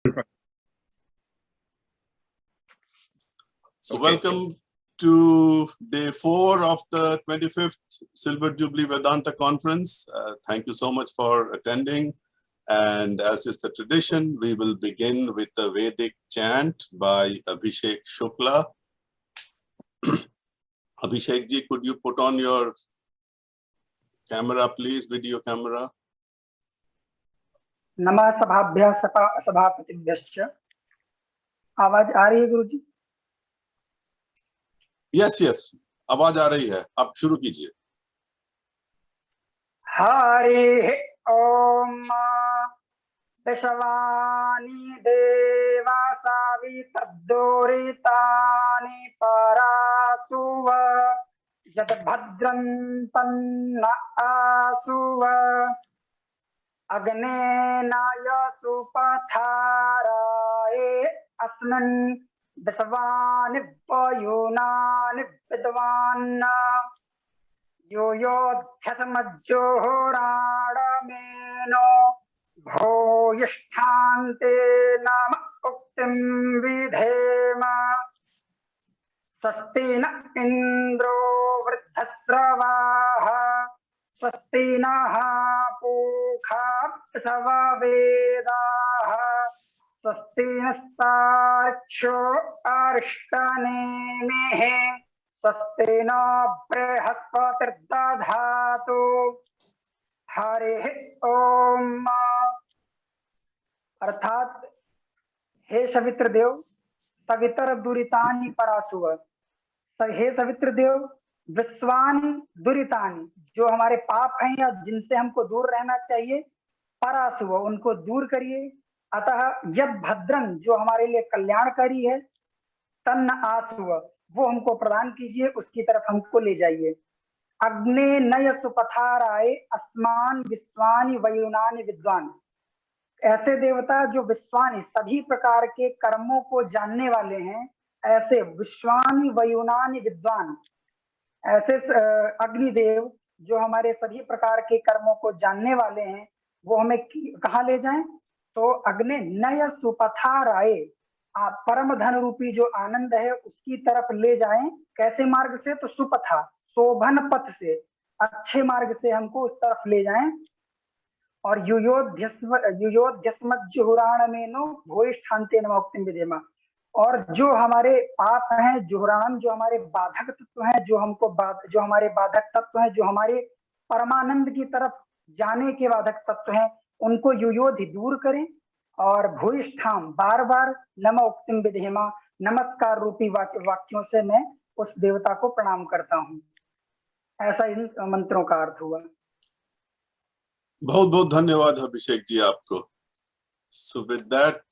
So welcome to day 4 of the 25th Silver Jubilee Vedanta Conference. Thank you so much for attending. And as is the tradition, we will begin with the Vedic chant by Abhishek Shukla. Abhishek ji, could you put on your camera, please, video camera? नमः सभाभ्यः सभापतिभ्यश्च। आवाज आ रही है गुरुजी? Yes, आवाज आ रही है। आप शुरू कीजिए। हरि ओम दशवानी देवा सावितर्दुरितानि परासुव यद भद्रं तन्न आसुव अग्नेनाय सुपथाराये अस्मिन् दशवानि वयुनानि विद्वान् यो योऽध्यसमज्जोहोराणमेनो भूयिष्ठान्ते नाम उक्तिं विधेम स्वस्ति न इन्द्रो वृद्धस्रवाः स्वस्ति नः पूषा सववेदाः स्वस्ति नस्तार्क्ष्यो अरिष्टनेमिः स्वस्ति न बृहस्पतिर्दधातु। हरिः ओम। अर्थात हे सवित्र देव सवितर दुरितानि परासुव, हे सवित्र देव विश्वानि दुरितानि, जो हमारे पाप हैं या जिनसे हमको दूर रहना चाहिए, परासुव उनको दूर करिए। अतः यद भद्रं जो हमारे लिए कल्याणकारी है, तन्न आसुव वो हमको प्रदान कीजिए, उसकी तरफ हमको ले जाइए। अग्ने नय सुपथाराय अस्मान विश्वानि वयुनानि विद्वान, ऐसे देवता जो विश्वानि सभी प्रकार के कर्मों को जानने वाले हैं, ऐसे विश्वानि वयुनानि विद्वान, ऐसे अग्निदेव जो हमारे सभी प्रकार के कर्मों को जानने वाले हैं, वो हमें कहाँ ले जाएं? तो अग्नि नय सुपथाराय, परम धन रूपी जो आनंद है उसकी तरफ ले जाएं। कैसे मार्ग से? तो सुपथा, शोभन पथ से, अच्छे मार्ग से हमको उस तरफ ले जाएं। और युयोध्यस्मज्जुहुराणमेनो भूयिष्ठान्ते नमः उक्तिं विधेम, और जो हमारे पाप हैं, जुहुराणम जो हमारे बाधक तत्व हैं, जो हमारे बाधक तत्व हैं, जो हमारे परमानंद की तरफ जाने के बाधक तत्व हैं, उनको युयोधि दूर करें। और भूयिष्ठाम बार बार नमः उक्तिं विधेमा, नमस्कार रूपी वाक्यों से मैं उस देवता को प्रणाम करता हूँ। ऐसा इन मंत्रों का अर्थ हुआ। बहुत बहुत धन्यवाद अभिषेक जी आपको। So with that,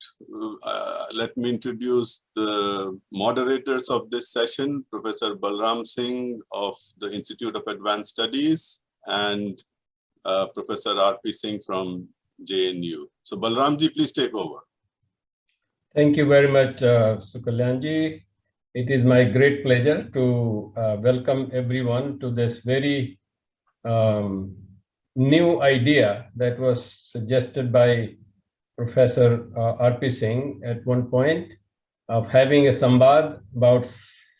let me introduce the moderators of this session, Professor Balram Singh of the Institute of Advanced Studies and Professor R.P. Singh from JNU. So Balram ji, please take over. Thank you very much, Sukalyan ji. It is my great pleasure to welcome everyone to this very new idea that was suggested by Professor R.P. Singh at one point, of having a sambad about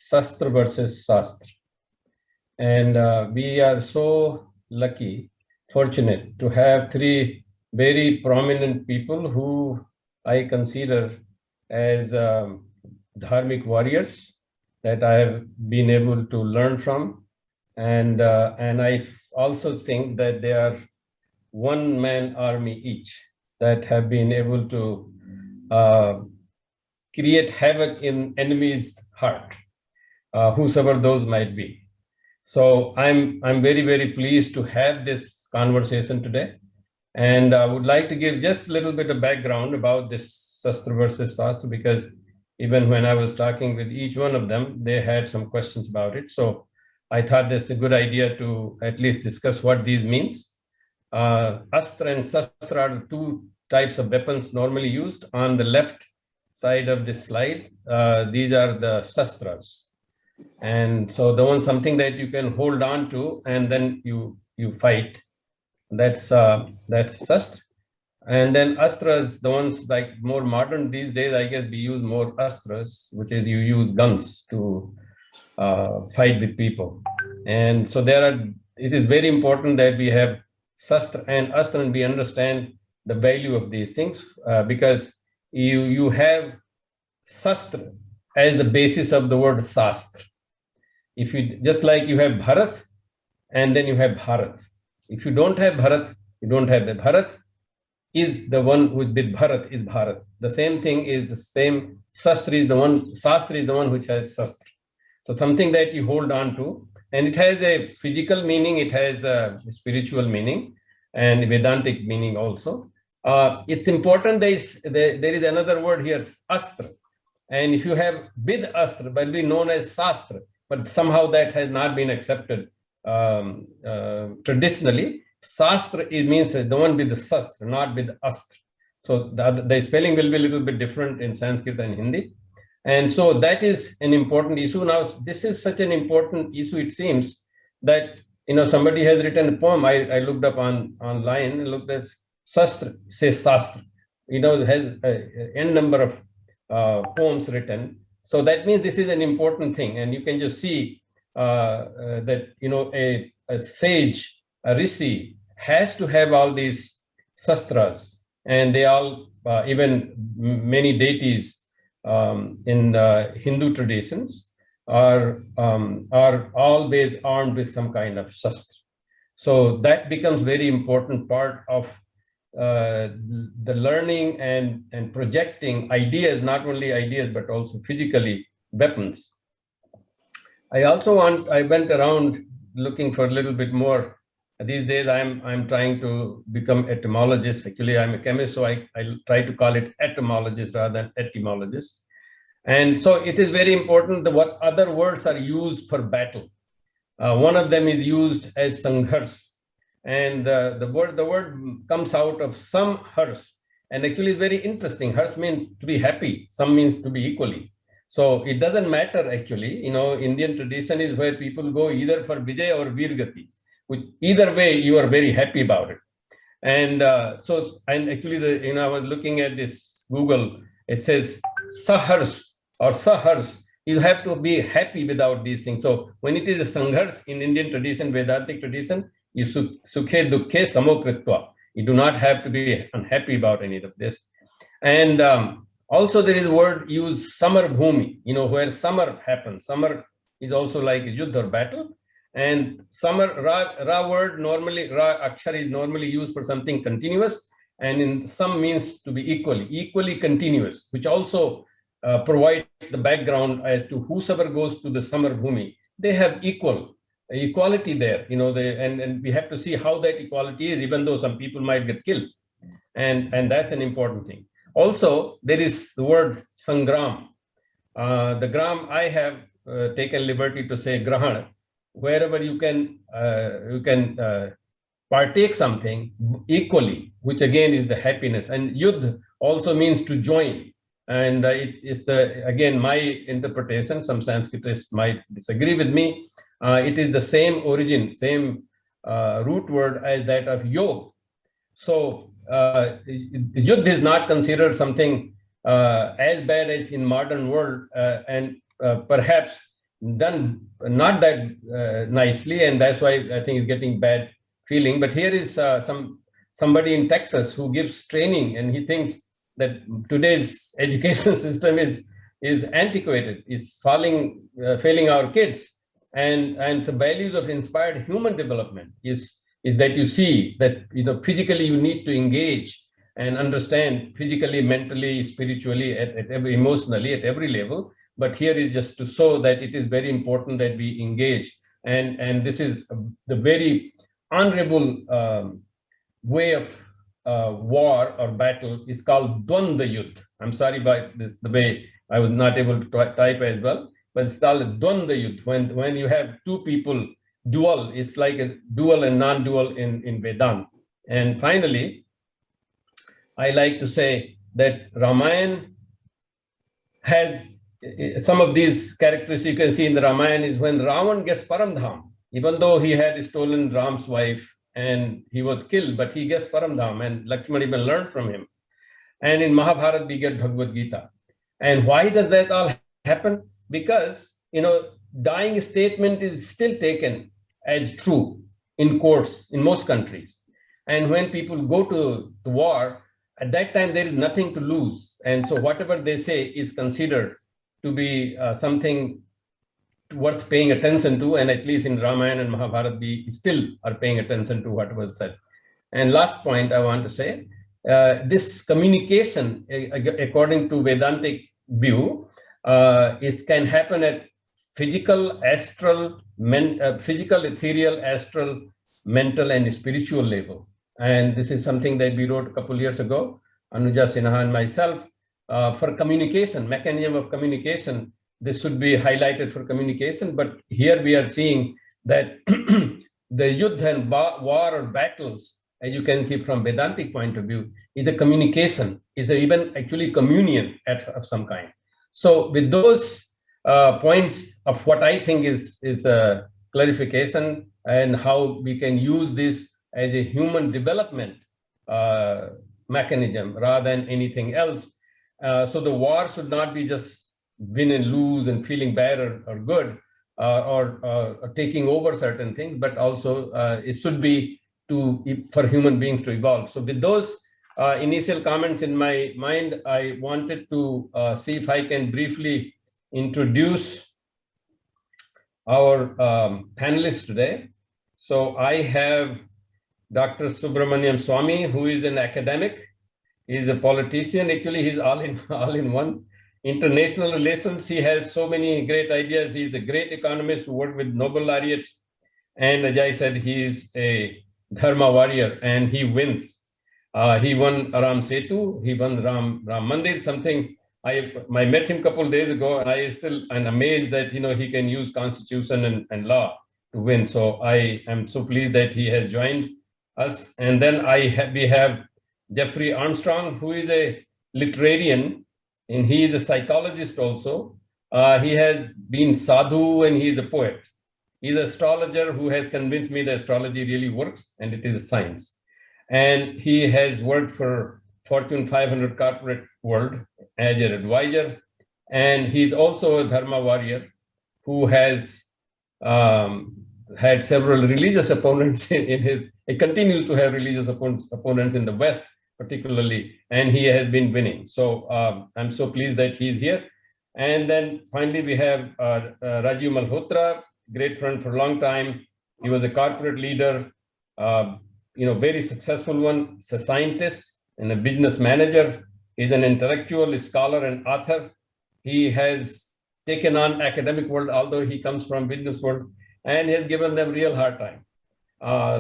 Sastra versus Shastra. And we are so lucky, fortunate to have 3 very prominent people who I consider as dharmic warriors that I have been able to learn from. And I also think that they are one-man army each, that have been able to create havoc in enemy's heart, whosoever those might be. So I'm very, very pleased to have this conversation today. And I would like to give just a little bit of background about this Shastra versus Shastra, because even when I was talking with each one of them, they had some questions about it. So I thought this is a good idea to at least discuss what these means. Astra and Shastra are the 2 types of weapons normally used. On the left side of this slide, these are the Shastras. And so the one something that you can hold on to and then you fight, that's Shastra. And then astras, the ones like more modern these days, I guess we use more astras, which is you use guns to fight with people. And so it is very important that we have sastra and astra and we understand the value of these things, because you have sastra as the basis of the word sastra. If you just like you have Bharat and then you have Bharat. If you don't have Bharat, you don't have the Bharat is the one with Bharat is Bharat. The same thing is the same. Sastra is the one which has sastra. So something that you hold on to, and it has a physical meaning, it has a spiritual meaning, and Vedantic meaning also. It's important there is another word here, astra. And if you have Vid astra, will be known as Sastra, but somehow that has not been accepted traditionally. Sastra means the one with the sastra, not with astra. So the spelling will be a little bit different in Sanskrit and Hindi. And so that is an important issue. Now, this is such an important issue, it seems, that somebody has written a poem. I looked up online and looked at Sastra, says Sastra. It has n number of poems written. So that means this is an important thing. And you can just see that, a sage, a rishi, has to have all these sastras. And they all, even many deities in Hindu traditions are always armed with some kind of shastra. So that becomes very important part of the learning and projecting ideas, not only ideas, but also physically weapons. I went around looking for a little bit more. These days, I'm trying to become etymologist. Actually, I'm a chemist, so I try to call it etymologist rather than etymologist. And so it is very important that what other words are used for battle. One of them is used as sanghars. And the word comes out of some hers. And actually it's very interesting. Hers means to be happy. Some means to be equally. So it doesn't matter actually. Indian tradition is where people go either for Vijay or Virgati. Which either way, you are very happy about it. And actually, I was looking at this Google, it says sahars or sahars. You have to be happy without these things. So when it is a sanghars in Indian tradition, Vedantic tradition, you sukhe dukkhe samokritva. You do not have to be unhappy about any of this. And also there is a word used, samar bhumi, where summer happens. Summer is also like a yudh or battle. And summer, ra word normally, ra akshar is normally used for something continuous, and in some means to be equally continuous, which also provides the background as to whosoever goes to the samar bhumi, they have equality there, and we have to see how that equality is, even though some people might get killed, and that's an important thing. Also, there is the word sangram. The gram, I have taken liberty to say grahan. Wherever you can partake something equally, which again is the happiness. And yudh also means to join. And it's again, my interpretation, some Sanskritists might disagree with me. It is the same origin, same root word as that of yog. So yudh is not considered something as bad as in modern world, and perhaps done not that nicely, and that's why I think it's getting bad feeling. But here is somebody in Texas who gives training, and he thinks that today's education system is antiquated, is failing our kids, and the values of inspired human development is that you see that physically you need to engage and understand physically, mentally, spiritually, emotionally at every level. But here is just to show that it is very important that we engage. And this is the very honorable way of war or battle is called Dvanda Yudh. I'm sorry about this, the way I was not able to type as well, but it's called Dvanda Yudh. When you have two people, dual, it's like a dual and non-dual in Vedanta. And finally, I like to say that Ramayana has some of these characteristics you can see in the Ramayana is when Ravan gets Paramdham, even though he had stolen Ram's wife and he was killed, but he gets Paramdham, and Lakshman even learned from him. And in Mahabharata, we get Bhagavad Gita. And why does that all happen? Because, dying statement is still taken as true in courts in most countries. And when people go to war, at that time, there is nothing to lose. And so whatever they say is considered to be something worth paying attention to. And at least in Ramayana and Mahabharata, we still are paying attention to what was said. And last point I want to say, this communication, according to Vedantic view, can happen at physical, astral, physical, ethereal, astral, mental, and spiritual level. And this is something that we wrote a couple of years ago, Anuja Sinha and myself, for communication, mechanism of communication. This should be highlighted for communication, but here we are seeing that the yuddha and war or battles, as you can see from Vedantic point of view, is a communication, is even actually communion of some kind. So with those points of what I think is a clarification and how we can use this as a human development mechanism rather than anything else. So the war should not be just win and lose and feeling bad or good or taking over certain things, but also it should be for human beings to evolve. So with those initial comments in my mind, I wanted to see if I can briefly introduce our panelists today. So I have Dr. Subramaniam Swamy, who is an academic. He's a politician. Actually, he's all in one. International relations, he has so many great ideas. He's a great economist who worked with Nobel laureates. And as I said, he is a Dharma warrior and he wins. He won Ram Setu, he won Ram Mandir, something. I met him a couple of days ago and I still am amazed that he can use constitution and law to win. So I am so pleased that he has joined us. And then we have Jeffrey Armstrong, who is a literarian, and he is a psychologist also. He has been sadhu and he is a poet. He's an astrologer who has convinced me that astrology really works and it is a science. And he has worked for Fortune 500 corporate world as an advisor. And he's also a Dharma warrior who has had several religious opponents he continues to have religious opponents in the West, particularly, and he has been winning. So I'm so pleased that he's here. And then finally, we have Rajiv Malhotra, great friend for a long time. He was a corporate leader, very successful one. He's a scientist and a business manager. He's an intellectual, a scholar and author. He has taken on academic world, although he comes from business world, and he has given them real hard time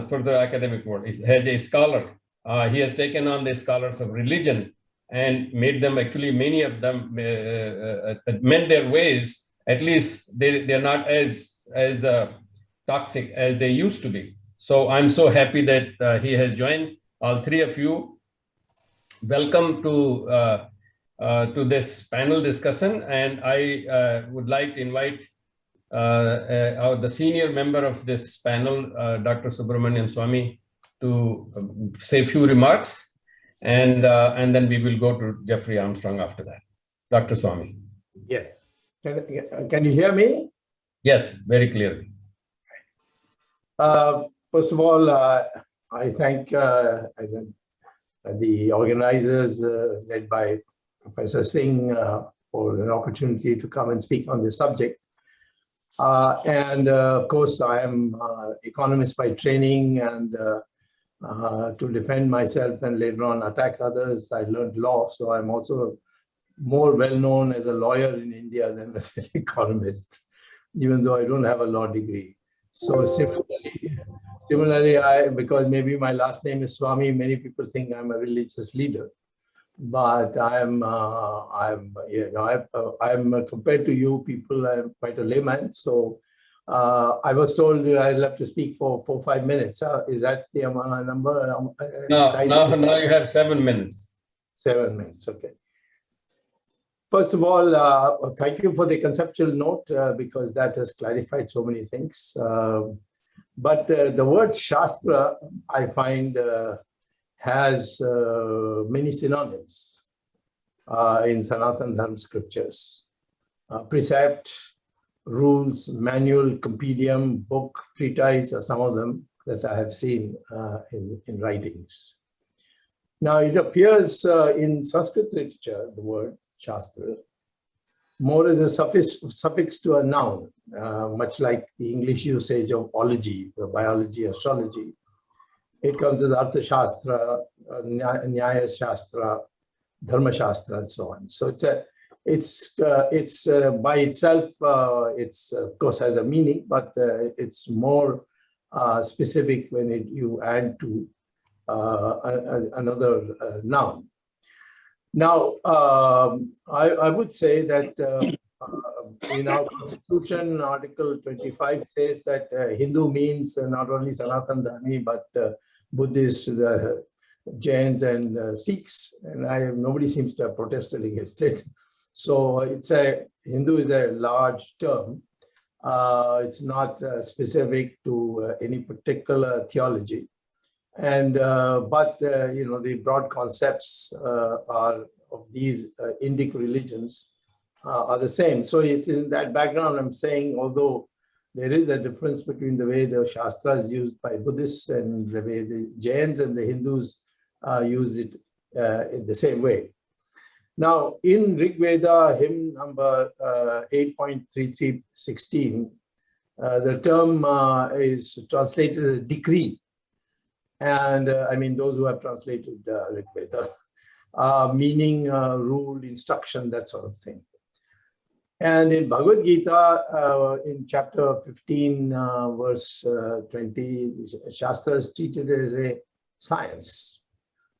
for the academic world. He's a scholar. He has taken on the scholars of religion and made them, actually many of them mend their ways. At least they're not as toxic as they used to be. So I'm so happy that he has joined. All three of you, welcome to this panel discussion. And I would like to invite the senior member of this panel, Dr. Subramaniam Swamy, to say a few remarks, and then we will go to Jeffrey Armstrong after that. Dr. Swamy. Yes. Can you hear me? Yes, very clearly. First of all, I thank the organizers led by Professor Singh for an opportunity to come and speak on this subject. And of course, I am economist by training, and to defend myself and later on attack others, I learned law. So I'm also more well known as a lawyer in India than as an economist, even though I don't have a law degree. So similarly, because maybe my last name is Swamy, many people think I'm a religious leader. But I'm compared to you people, I'm quite a layman. So I was told I'll have to speak for 4 or 5 minutes. Is that the number? No, you have 7 minutes. 7 minutes, okay. First of all, thank you for the conceptual note, because that has clarified so many things. But the word Shastra, I find, has many synonyms in Sanatana Dharma scriptures. Precept, rules, manual, compendium, book, treatise are some of them that I have seen in writings. Now, it appears in Sanskrit literature, the word Shastra, more as a suffix to a noun, much like the English usage of ology, biology, astrology. It comes as Artha Shastra, Nyaya Shastra, Dharma Shastra, and so on. So it's by itself, it's of course has a meaning, but it's more specific when you add to another noun. Now, I would say that in our constitution, Article 25 says that Hindu means not only Sanatana Dharmi, but Buddhists, Jains, and Sikhs, and nobody seems to have protested against it. So Hindu is a large term. It's not specific to any particular theology. And but the broad concepts of these Indic religions are the same. So it is in that background I'm saying, although there is a difference between the way the Shastra is used by Buddhists and the way the Jains and the Hindus use it in the same way. Now, in Rig Veda, hymn number 8.3316, the term is translated as decree. And I mean, those who have translated Rig Veda, meaning rule, instruction, that sort of thing. And in Bhagavad Gita, in chapter 15, verse 20, Shastra is treated as a science.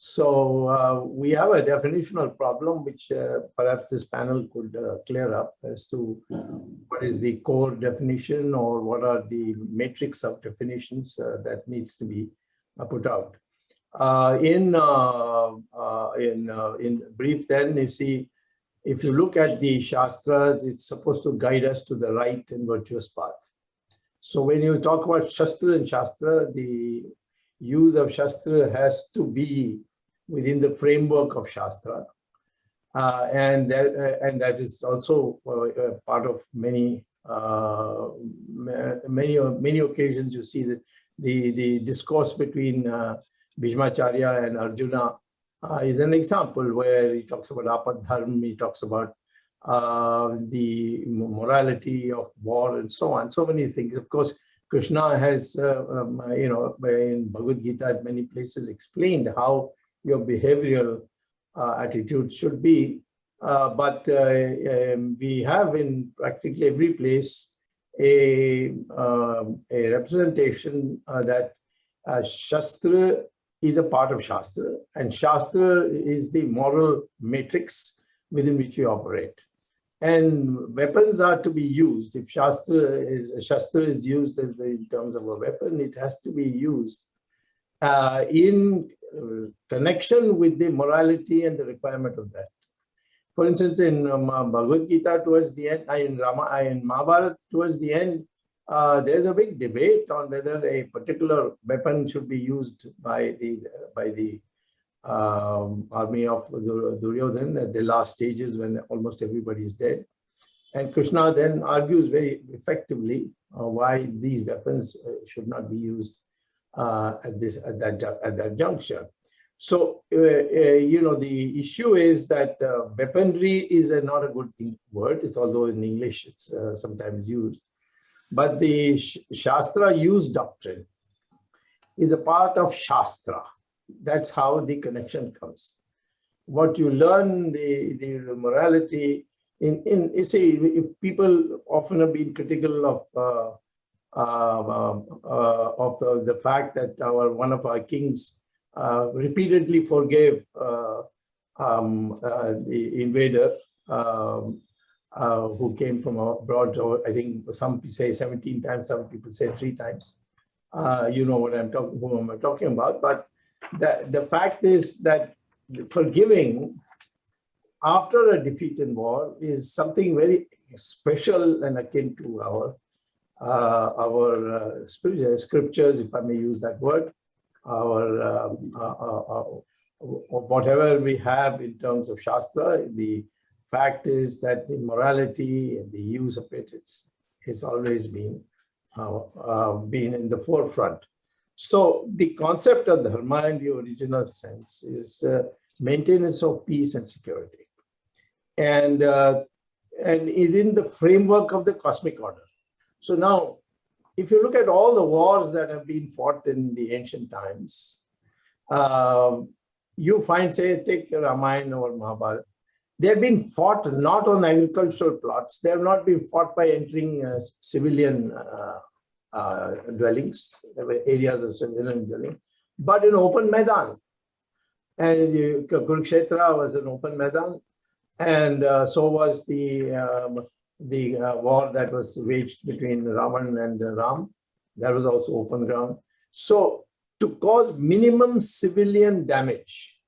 So we have a definitional problem, which perhaps this panel could clear up as to what is the core definition or what are the matrix of definitions that needs to be put out. In brief, then you see, if you look at the Shastras, it's supposed to guide us to the right and virtuous path. So when you talk about Shastra and Shastra, the use of Shastra has to be within the framework of Shastra. And that is also part of many occasions you see that the discourse between Bhishmacharya and Arjuna is an example where he talks about apadharma, he talks about the morality of war and so on, so many things. Of course, Krishna has, in Bhagavad Gita at many places explained how your behavioral attitude should be. But we have in practically every place a representation that Shastra is a part of Shastra, and Shastra is the moral matrix within which we operate. And weapons are to be used. If Shastra is used in terms of a weapon, it has to be used in connection with the morality and the requirement of that. For instance, in Bhagavad Gita towards the end, in Mahabharata towards the end, there's a big debate on whether a particular weapon should be used by the army of Duryodhana at the last stages when almost everybody is dead. And Krishna then argues very effectively why these weapons should not be used at that juncture. So, the issue is that weaponry is not a good word. It's although in English it's sometimes used. But the Shastra use doctrine is a part of Shastra. That's how the connection comes. What you learn, the morality, you see, if people often have been critical of the fact that one of our kings repeatedly forgave the invader who came from abroad. I think some say 17 times, some people say 3 times. You know what whom I'm talking about. But the fact is that forgiving after a defeat in war is something very special and akin to our our scriptures, if I may use that word, our whatever we have in terms of Shastra. The fact is that the morality and the use of it, it's always been in the forefront. So the concept of dharma in the original sense is maintenance of peace and security, and within the framework of the cosmic order. So now, if you look at all the wars that have been fought in the ancient times, you find, say, take Ramayana or Mahabharata, they have been fought not on agricultural plots. They have not been fought by entering civilian dwellings, areas of civilian dwelling, but in open Maidan. And Kurukshetra was an open Maidan, and so was the war that was waged between Ravan and Ram. That was also open ground. So to cause minimum civilian damage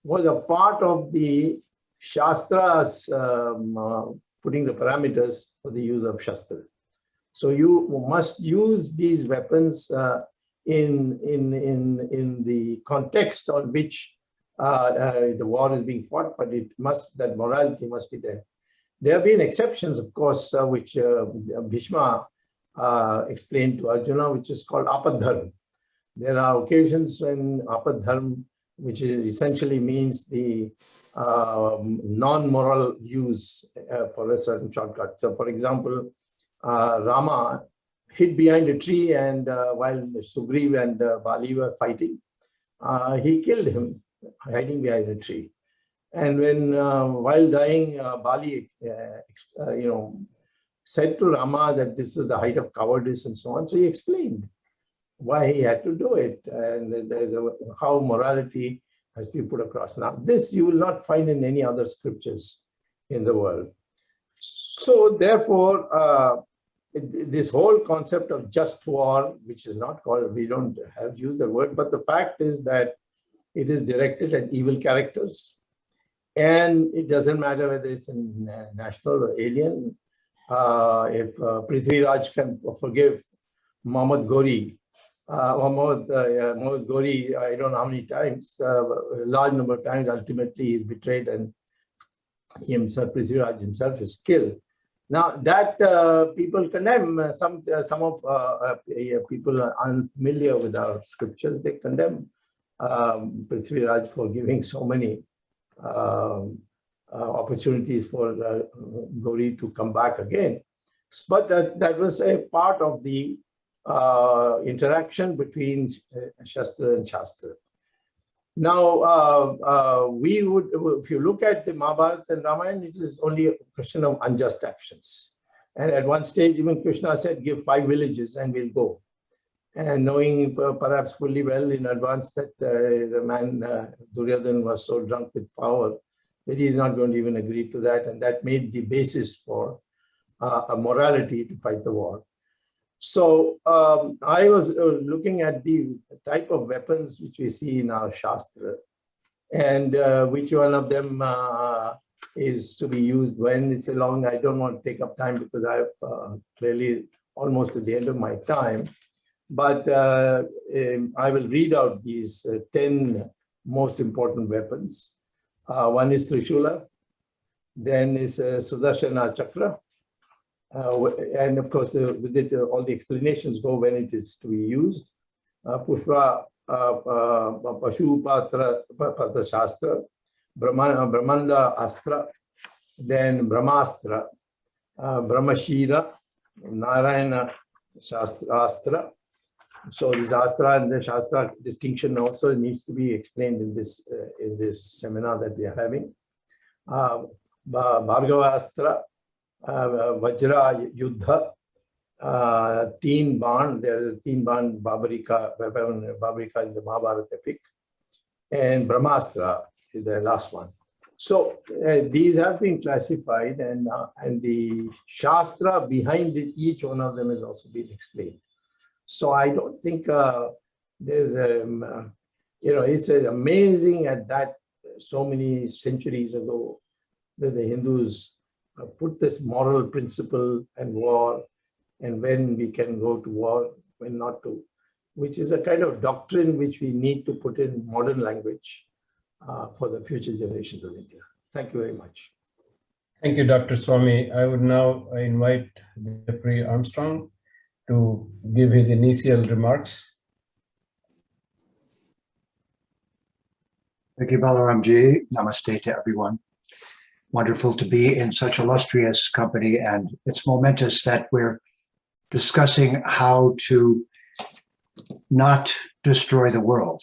was a part of the Shastras putting the parameters for the use of Shastra. So you must use these weapons in the context on which the war is being fought, but that morality must be there. There have been exceptions, of course, which Bhishma explained to Arjuna, which is called apadharma. There are occasions when apadharma, which essentially means the non-moral use for a certain shortcut. So, for example, Rama hid behind a tree, and while Sugriva and Bali were fighting, he killed him hiding behind a tree. And when, while dying, Bali, said to Rama that this is the height of cowardice and so on. So he explained why he had to do it, and how morality has been put across. Now, this you will not find in any other scriptures in the world. So therefore, this whole concept of just war, which is not called, we don't have used the word, but the fact is that it is directed at evil characters. And it doesn't matter whether it's a national or alien. If Prithviraj can forgive Mohammad Ghori, Mohammad Ghori, I don't know how many times, a large number of times, ultimately he's betrayed and Prithviraj himself is killed. Now that people condemn, some of people are unfamiliar with our scriptures, they condemn Prithviraj for giving so many opportunities for Gauri to come back again. But that was a part of the interaction between Shastra and Shastra. Now, we would, if you look at the Mahabharata and Ramayana, it is only a question of unjust actions. And at one stage, even Krishna said, give 5 villages and we'll go. And knowing perhaps fully well in advance that the man Duryodhana was so drunk with power that he is not going to even agree to that. And that made the basis for a morality to fight the war. So I was looking at the type of weapons which we see in our Shastra, and which one of them is to be used when. It's a long, I don't want to take up time because I have clearly almost at the end of my time. But I will read out these 10 most important weapons. One is Trishula, then is Sudarshana Chakra. And of course, with it, all the explanations go when it is to be used. Pushpa, Pashu Patra Shastra, Brahmanda Astra, then Brahmastra, Brahmashira, Narayana Astra. So this Astra and the Shastra distinction also needs to be explained in this seminar that we are having. Bhargava Astra, Vajra Yuddha, Teen Ban, there is a Teen Ban Babarika in the Mahabharata epic, and Brahmastra is the last one. So these have been classified, and the Shastra behind it, each one of them has also been explained. So I don't think there's a, it's amazing at that so many centuries ago that the Hindus put this moral principle and war and when we can go to war, when not to, which is a kind of doctrine which we need to put in modern language for the future generations of India. Thank you very much. Thank you, Dr. Swami. I would now invite Jeffrey Armstrong to give his initial remarks. Thank you, Balaramji. Namaste to everyone. Wonderful to be in such illustrious company, and it's momentous that we're discussing how to not destroy the world,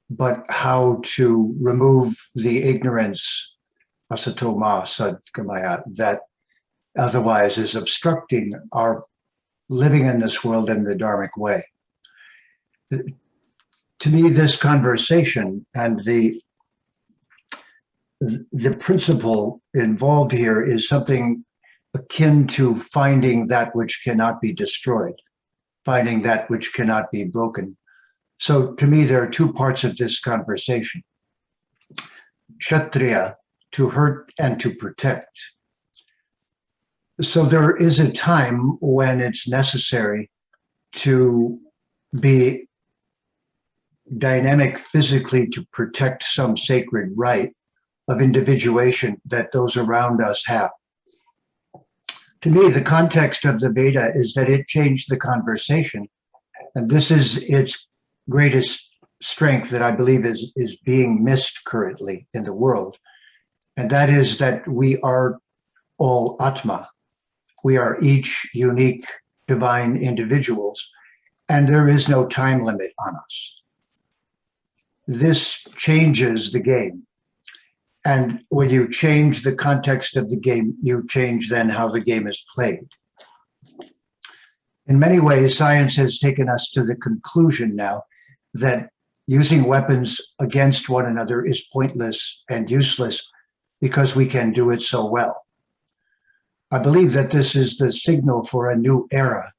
but how to remove the ignorance, asatoma sadgamaya, that otherwise is obstructing our living in this world in the dharmic way. To me, this conversation and the principle involved here is something akin to finding that which cannot be destroyed, finding that which cannot be broken. So to me, there are two parts of this conversation. Kshatriya, to hurt and to protect. So there is a time when it's necessary to be dynamic physically to protect some sacred right of individuation that those around us have. To me, the context of the Veda is that it changed the conversation. And this is its greatest strength that I believe is being missed currently in the world. And that is that we are all Atma. We are each unique divine individuals, and there is no time limit on us. This changes the game. And when you change the context of the game, you change then how the game is played. In many ways, science has taken us to the conclusion now that using weapons against one another is pointless and useless because we can do it so well. I believe that this is the signal for a new era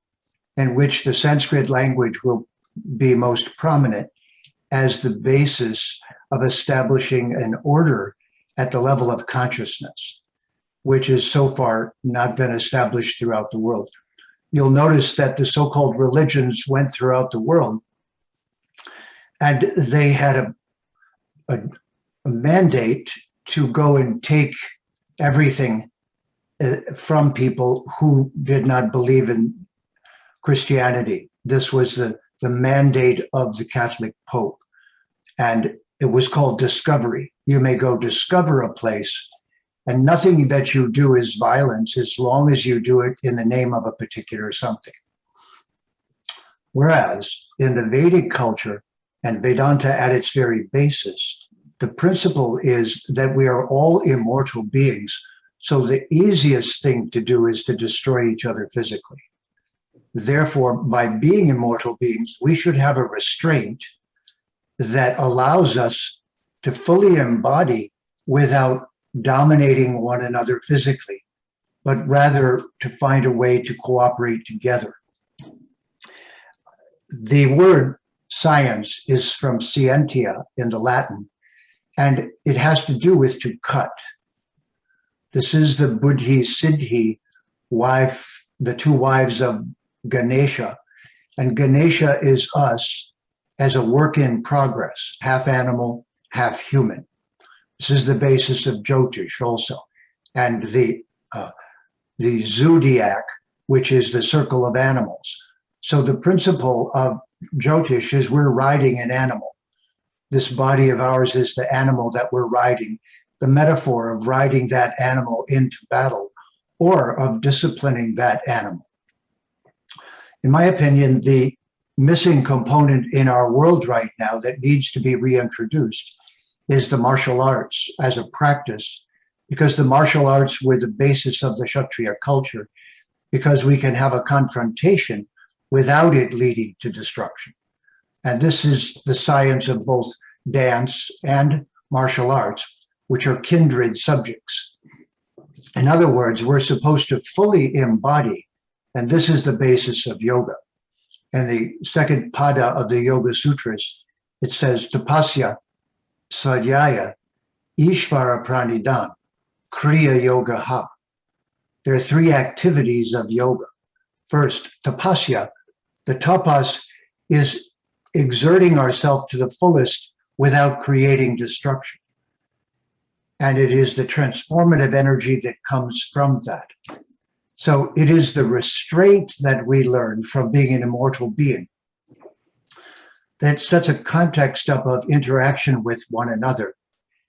in which the Sanskrit language will be most prominent as the basis of establishing an order at the level of consciousness, which has so far not been established throughout the world. You'll notice that the so-called religions went throughout the world, and they had a mandate to go and take everything from people who did not believe in Christianity. This was the mandate of the Catholic Pope, and it was called discovery. You may go discover a place, and nothing that you do is violence as long as you do it in the name of a particular something. Whereas in the Vedic culture and Vedanta at its very basis, the principle is that we are all immortal beings. So the easiest thing to do is to destroy each other physically. Therefore, by being immortal beings, we should have a restraint that allows us to fully embody without dominating one another physically, but rather to find a way to cooperate together. The word science is from scientia in the Latin, and it has to do with to cut. This is the Buddhi Siddhi wife, the two wives of Ganesha, and Ganesha is us as a work in progress, half animal, half human. This is the basis of Jyotish also, and the zodiac, which is the circle of animals. So the principle of Jyotish is we're riding an animal. This body of ours is the animal that we're riding, the metaphor of riding that animal into battle or of disciplining that animal. In my opinion, the missing component in our world right now that needs to be reintroduced is the martial arts as a practice, because the martial arts were the basis of the Kshatriya culture, because we can have a confrontation without it leading to destruction. And this is the science of both dance and martial arts, which are kindred subjects. In other words, we're supposed to fully embody, and this is the basis of yoga. And the second pada of the Yoga Sutras, it says, tapasya, svadhyaya, ishvara pranidhan, kriya yoga ha. There are three activities of yoga. First, tapasya. The tapas is exerting ourselves to the fullest without creating destruction. And it is the transformative energy that comes from that. So it is the restraint that we learn from being an immortal being that sets a context up of interaction with one another.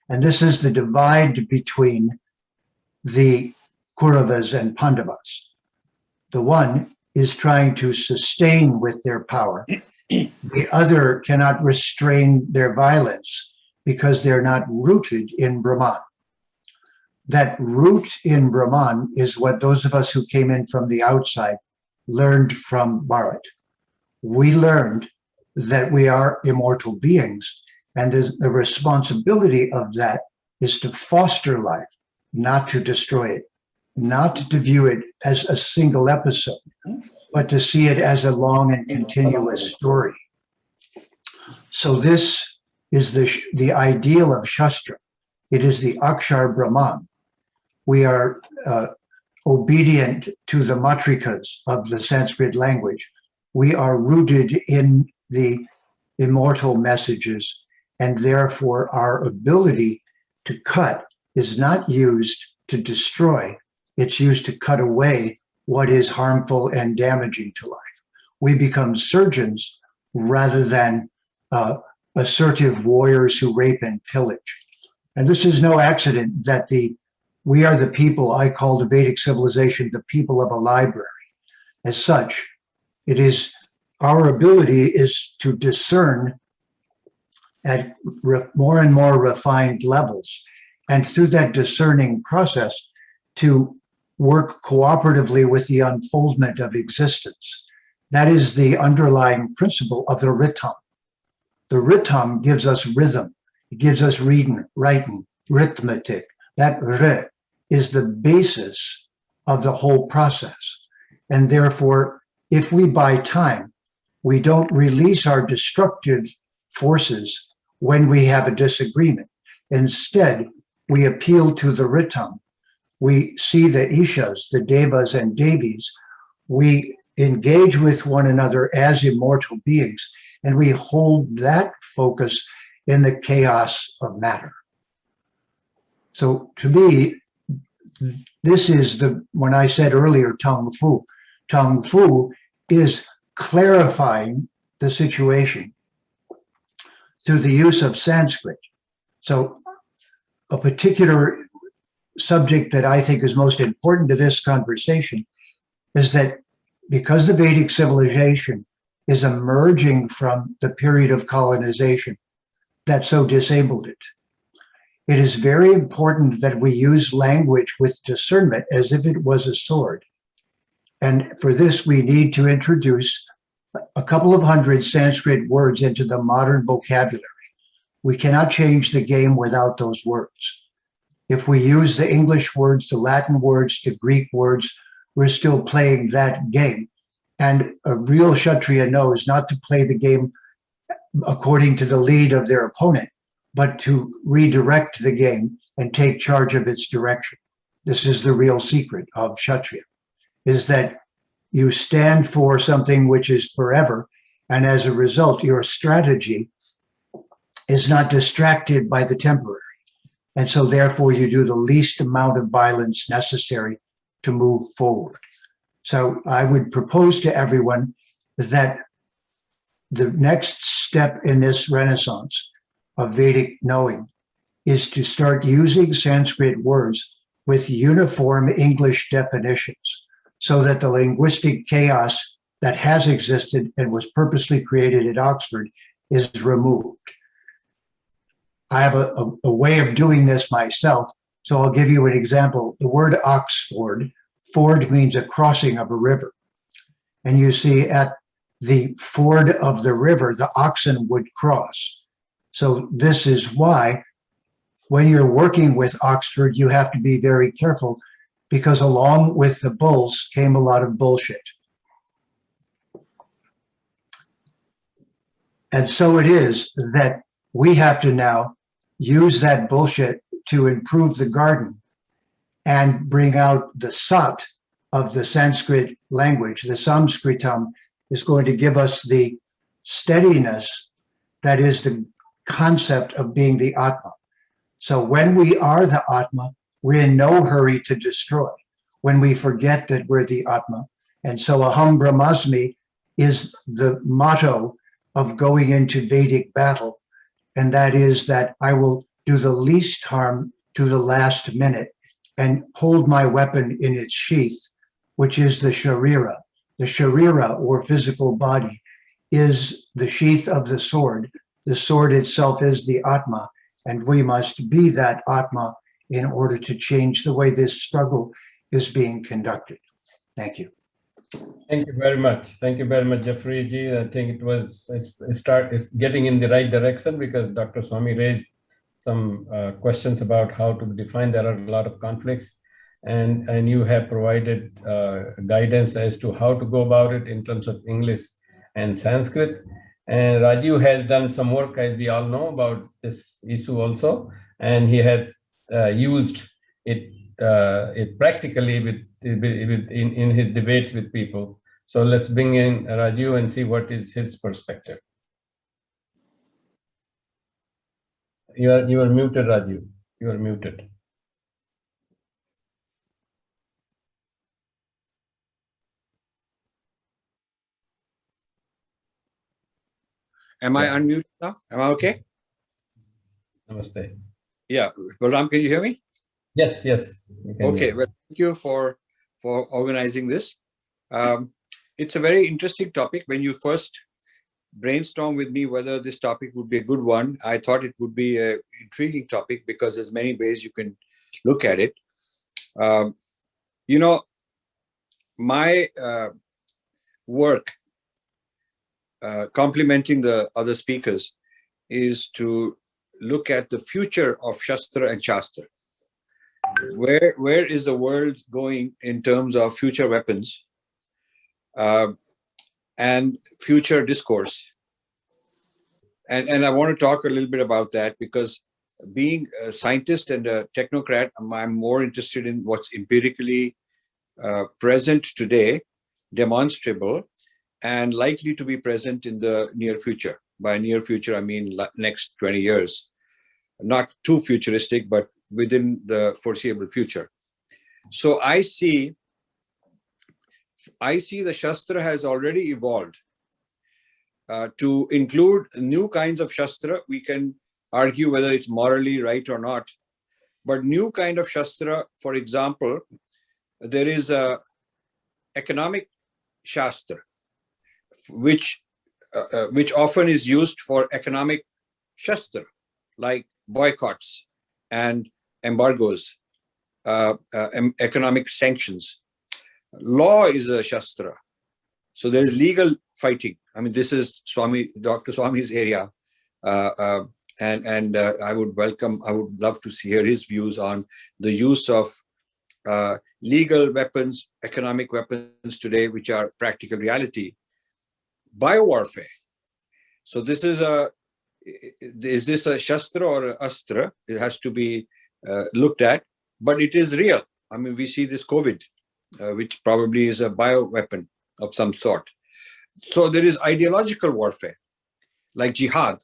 And this is the divide between the Kauravas and Pandavas. The one is trying to sustain with their power. The other cannot restrain their violence because they're not rooted in Brahman. That root in Brahman is what those of us who came in from the outside learned from Bharat. We learned that we are immortal beings, and the responsibility of that is to foster life, not to destroy it, not to view it as a single episode, but to see it as a long and continuous story. So this is the ideal of Shastra. It is the Akshar Brahman. We are obedient to the matrikas of the Sanskrit language. We are rooted in the immortal messages, and therefore our ability to cut is not used to destroy. It's used to cut away what is harmful and damaging to life. We become surgeons rather than assertive warriors who rape and pillage. And this is no accident that we are the people, I call the Vedic civilization the people of a library. As such, it is our ability is to discern at more and more refined levels, and through that discerning process to work cooperatively with the unfoldment of existence. That is the underlying principle of the ritam. The ritam gives us rhythm. It gives us reading, writing, arithmetic. That re is the basis of the whole process. And therefore, if we buy time, we don't release our destructive forces when we have a disagreement. Instead, we appeal to the ritam. We see the ishas, the devas and devis. We engage with one another as immortal beings, and we hold that focus in the chaos of matter. So to me, this is when I said earlier, Tong Fu. Tong Fu is clarifying the situation through the use of Sanskrit. So a particular subject that I think is most important to this conversation is that because the Vedic civilization is emerging from the period of colonization that so disabled it, it is very important that we use language with discernment as if it was a sword. And for this, we need to introduce a couple of hundred Sanskrit words into the modern vocabulary. We cannot change the game without those words. If we use the English words, the Latin words, the Greek words, we're still playing that game. And a real Kshatriya knows not to play the game according to the lead of their opponent, but to redirect the game and take charge of its direction. This is the real secret of Kshatriya, is that you stand for something which is forever, and as a result, your strategy is not distracted by the temporary. And so therefore you do the least amount of violence necessary to move forward. So I would propose to everyone that the next step in this renaissance of Vedic knowing is to start using Sanskrit words with uniform English definitions so that the linguistic chaos that has existed and was purposely created at Oxford is removed. I have a way of doing this myself, so I'll give you an example. The word Oxford, ford means a crossing of a river. And you see at the ford of the river, the oxen would cross. So this is why when you're working with Oxford, you have to be very careful, because along with the bulls came a lot of bullshit. And so it is that we have to now use that bullshit to improve the garden and bring out the sat of the Sanskrit language, the Sanskritam, is going to give us the steadiness that is the concept of being the Atma. So when we are the Atma, we're in no hurry to destroy. When we forget that we're the Atma, and so Aham Brahmasmi is the motto of going into Vedic battle, and that is that I will do the least harm to the last minute and hold my weapon in its sheath, which is the Sharira. The Sharira, or physical body, is the sheath of the sword. The sword itself is the Atma, and we must be that Atma in order to change the way this struggle is being conducted. Thank you. Thank you very much. Thank you very much, Jeffrey ji. I think it's getting in the right direction, because Dr. Swami raised some questions about how to define. There are a lot of conflicts, and you have provided guidance as to how to go about it in terms of English and Sanskrit. And Rajiv has done some work, as we all know, about this issue also, and he has used it practically in his debates with people. So let's bring in Rajiv and see what is his perspective. You are muted, Rajiv. You are muted. Am I unmuted now? Am I okay? Namaste. Yeah, Balram, can you hear me? Yes, yes. Okay, well, thank you for organizing this. It's a very interesting topic. When you first brainstormed with me whether this topic would be a good one, I thought it would be an intriguing topic, because there's many ways you can look at it. You know, my work, complementing the other speakers, is to look at the future of Shastra and Shastra. Where is the world going in terms of future weapons and future discourse? And I want to talk a little bit about that, because being a scientist and a technocrat, I'm more interested in what's empirically present today, demonstrable, and likely to be present in the near future. By near future, I mean next 20 years. Not too futuristic, but within the foreseeable future. So I see the Shastra has already evolved to include new kinds of Shastra. We can argue whether it's morally right or not, but new kind of Shastra, for example, there is a economic Shastra, which often is used for economic Shastra, like boycotts and embargoes, economic sanctions. Law is a Shastra. So there is legal fighting. I mean, this is Dr. Swami's area. And I would love to hear his views on the use of legal weapons, economic weapons today, which are practical reality. Biowarfare. So this is this a Shastra or an Astra? It has to be looked at, but it is real. I mean, we see this COVID, which probably is a bioweapon of some sort. So there is ideological warfare, like jihad,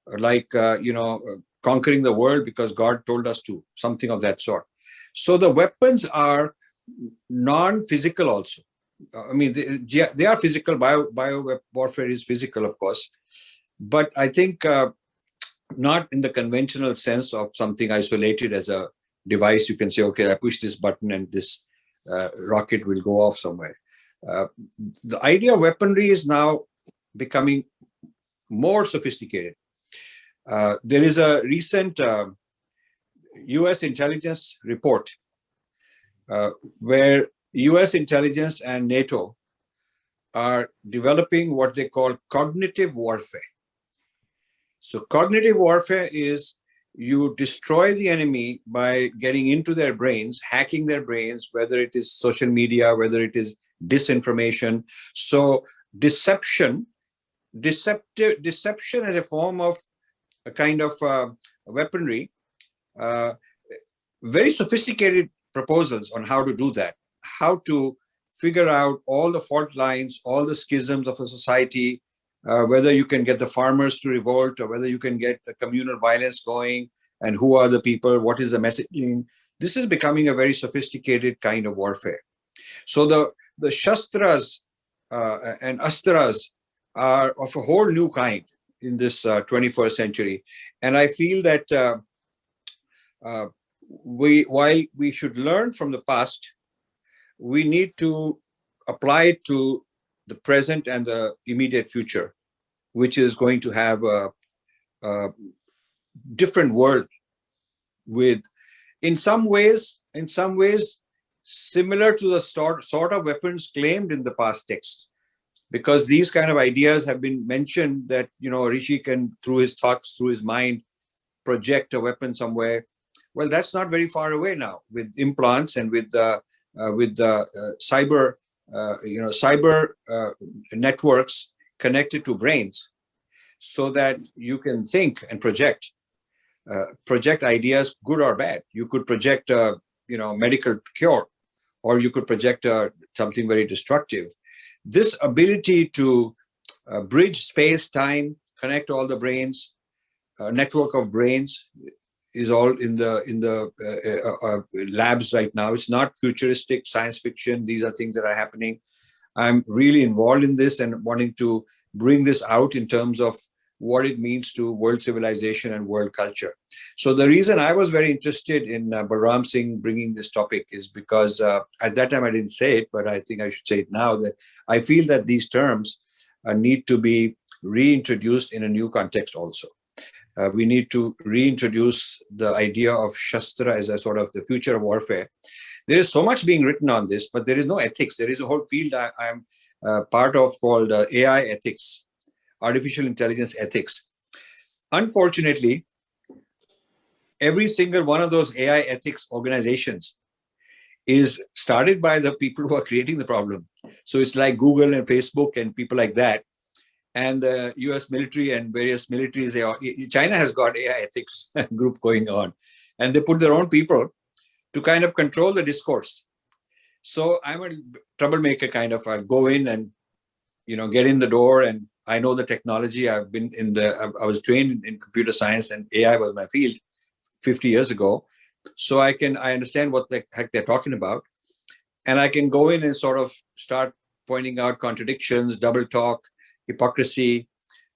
like, conquering the world because God told us to, something of that sort. So the weapons are non-physical also. I mean, they are physical. Bio warfare is physical, of course, but I think not in the conventional sense of something isolated as a device. You can say, okay, I push this button and this rocket will go off somewhere. The idea of weaponry is now becoming more sophisticated. There is a recent US intelligence report where US intelligence and NATO are developing what they call cognitive warfare. So cognitive warfare is you destroy the enemy by getting into their brains, hacking their brains, whether it is social media, whether it is disinformation. So deception as a form of a kind of weaponry, very sophisticated proposals on how to do that, how to figure out all the fault lines, all the schisms of a society, whether you can get the farmers to revolt or whether you can get the communal violence going, and who are the people, what is the messaging. This is becoming a very sophisticated kind of warfare. So the Shastras and Astras are of a whole new kind in this 21st century. And I feel that while we should learn from the past, we need to apply it to the present and the immediate future, which is going to have a different world with, in some ways, similar to the sort of weapons claimed in the past text. Because these kind of ideas have been mentioned that, you know, Rishi can, through his thoughts, through his mind, project a weapon somewhere. Well, that's not very far away now with implants and with cyber networks connected to brains, so that you can think and project ideas, good or bad. You could project a medical cure, or you could project something very destructive. This ability to bridge space, time, connect all the brains, network of brains, is all in the labs right now. It's not futuristic science fiction. These are things that are happening. I'm really involved in this and wanting to bring this out in terms of what it means to world civilization and world culture. So the reason I was very interested in Balram Singh bringing this topic is because at that time I didn't say it, but I think I should say it now, that I feel that these terms need to be reintroduced in a new context also. We need to reintroduce the idea of Shastra as a sort of the future of warfare. There is so much being written on this, but there is no ethics. There is a whole field I'm part of called AI ethics, artificial intelligence ethics. Unfortunately, every single one of those AI ethics organizations is started by the people who are creating the problem. So it's like Google and Facebook and people like that. And the US military and various militaries, China has got AI ethics group going on, and they put their own people to kind of control the discourse. So I'm a troublemaker kind of. I go in and, get in the door, and I know the technology. I was trained in computer science, and AI was my field 50 years ago. So I understand what the heck they're talking about. And I can go in and sort of start pointing out contradictions, double talk, hypocrisy,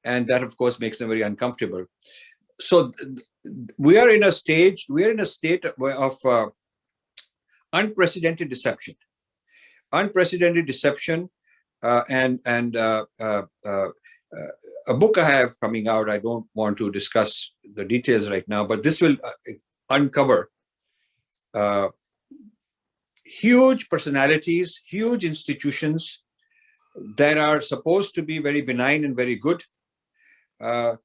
and that of course makes them very uncomfortable. So we are in a state of unprecedented deception, and a book I have coming out. I don't want to discuss the details right now, but this will uncover huge personalities, huge institutions that are supposed to be very benign and very good, and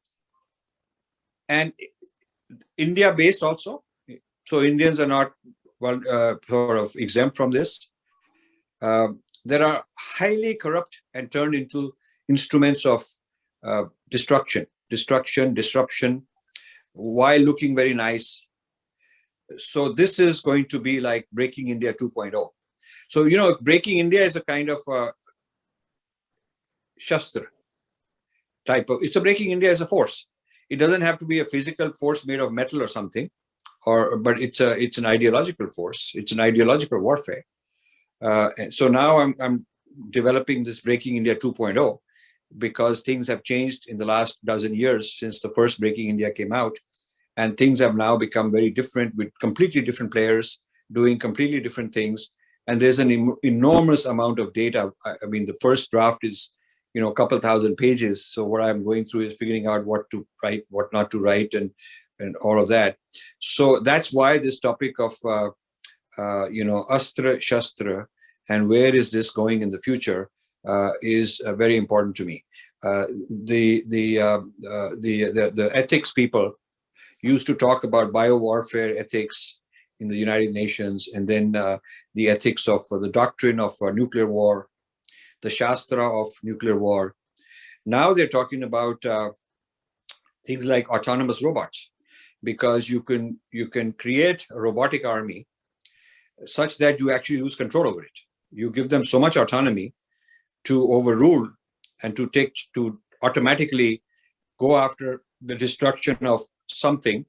India-based also. So Indians are not sort of exempt from this. That are highly corrupt and turned into instruments of destruction, disruption, while looking very nice. So this is going to be like Breaking India 2.0. So, if Breaking India is a kind of Shastra type of, it's a Breaking India as a force. It doesn't have to be a physical force made of metal or something, but it's an ideological force. It's an ideological warfare. And so now I'm developing this Breaking India 2.0 because things have changed in the last dozen years since the first Breaking India came out, and things have now become very different with completely different players doing completely different things. And there's an enormous amount of data. I mean, the first draft is, a couple thousand pages. So what I'm going through is figuring out what to write, what not to write, and all of that. So that's why this topic of, Astra, Shastra, and where is this going in the future is very important to me. The ethics people used to talk about biowarfare ethics in the United Nations, and then the ethics of the doctrine of nuclear war, the Shastra of nuclear war. Now they're talking about things like autonomous robots, because you can create a robotic army such that you actually lose control over it. you give them so much autonomy to overrule and to automatically go after the destruction of something,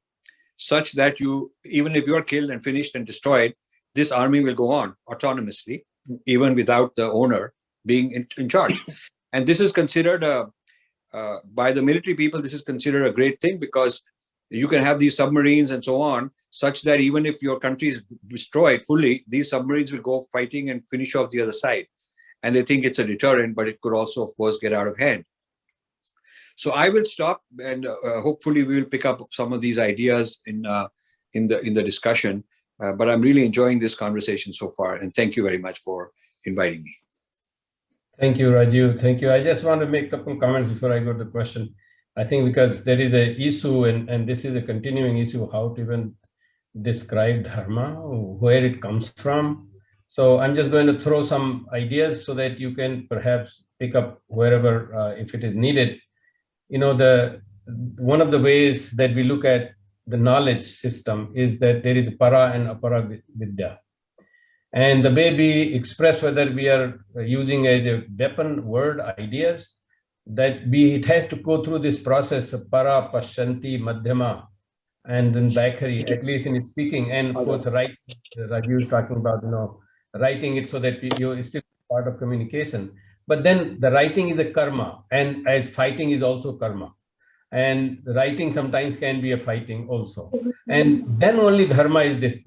such that even if you are killed and finished and destroyed, this army will go on autonomously, even without the owner being in charge. And this is considered by the military people, this is considered a great thing, because you can have these submarines and so on, such that even if your country is destroyed fully, these submarines will go fighting and finish off the other side. And they think it's a deterrent, but it could also, of course, get out of hand. So I will stop, and hopefully we will pick up some of these ideas in the discussion. But I'm really enjoying this conversation so far, and thank you very much for inviting me. Thank you, Raju. Thank you. I just want to make a couple comments before I go to the question. I think because there is an issue, and this is a continuing issue, how to even describe dharma, where it comes from. So I'm just going to throw some ideas so that you can perhaps pick up wherever, if it is needed. You know, one of the ways that we look at the knowledge system is that there is para and apara vidya. And the way we express whether we are using as a weapon word ideas, that it has to go through this process of para, pashanti, madhyama, and then Bakhari, at least in speaking, and of course, writing. Raju is talking about, writing it so that you're still part of communication. But then the writing is a karma, and as fighting is also karma. And writing sometimes can be a fighting also. And then only dharma is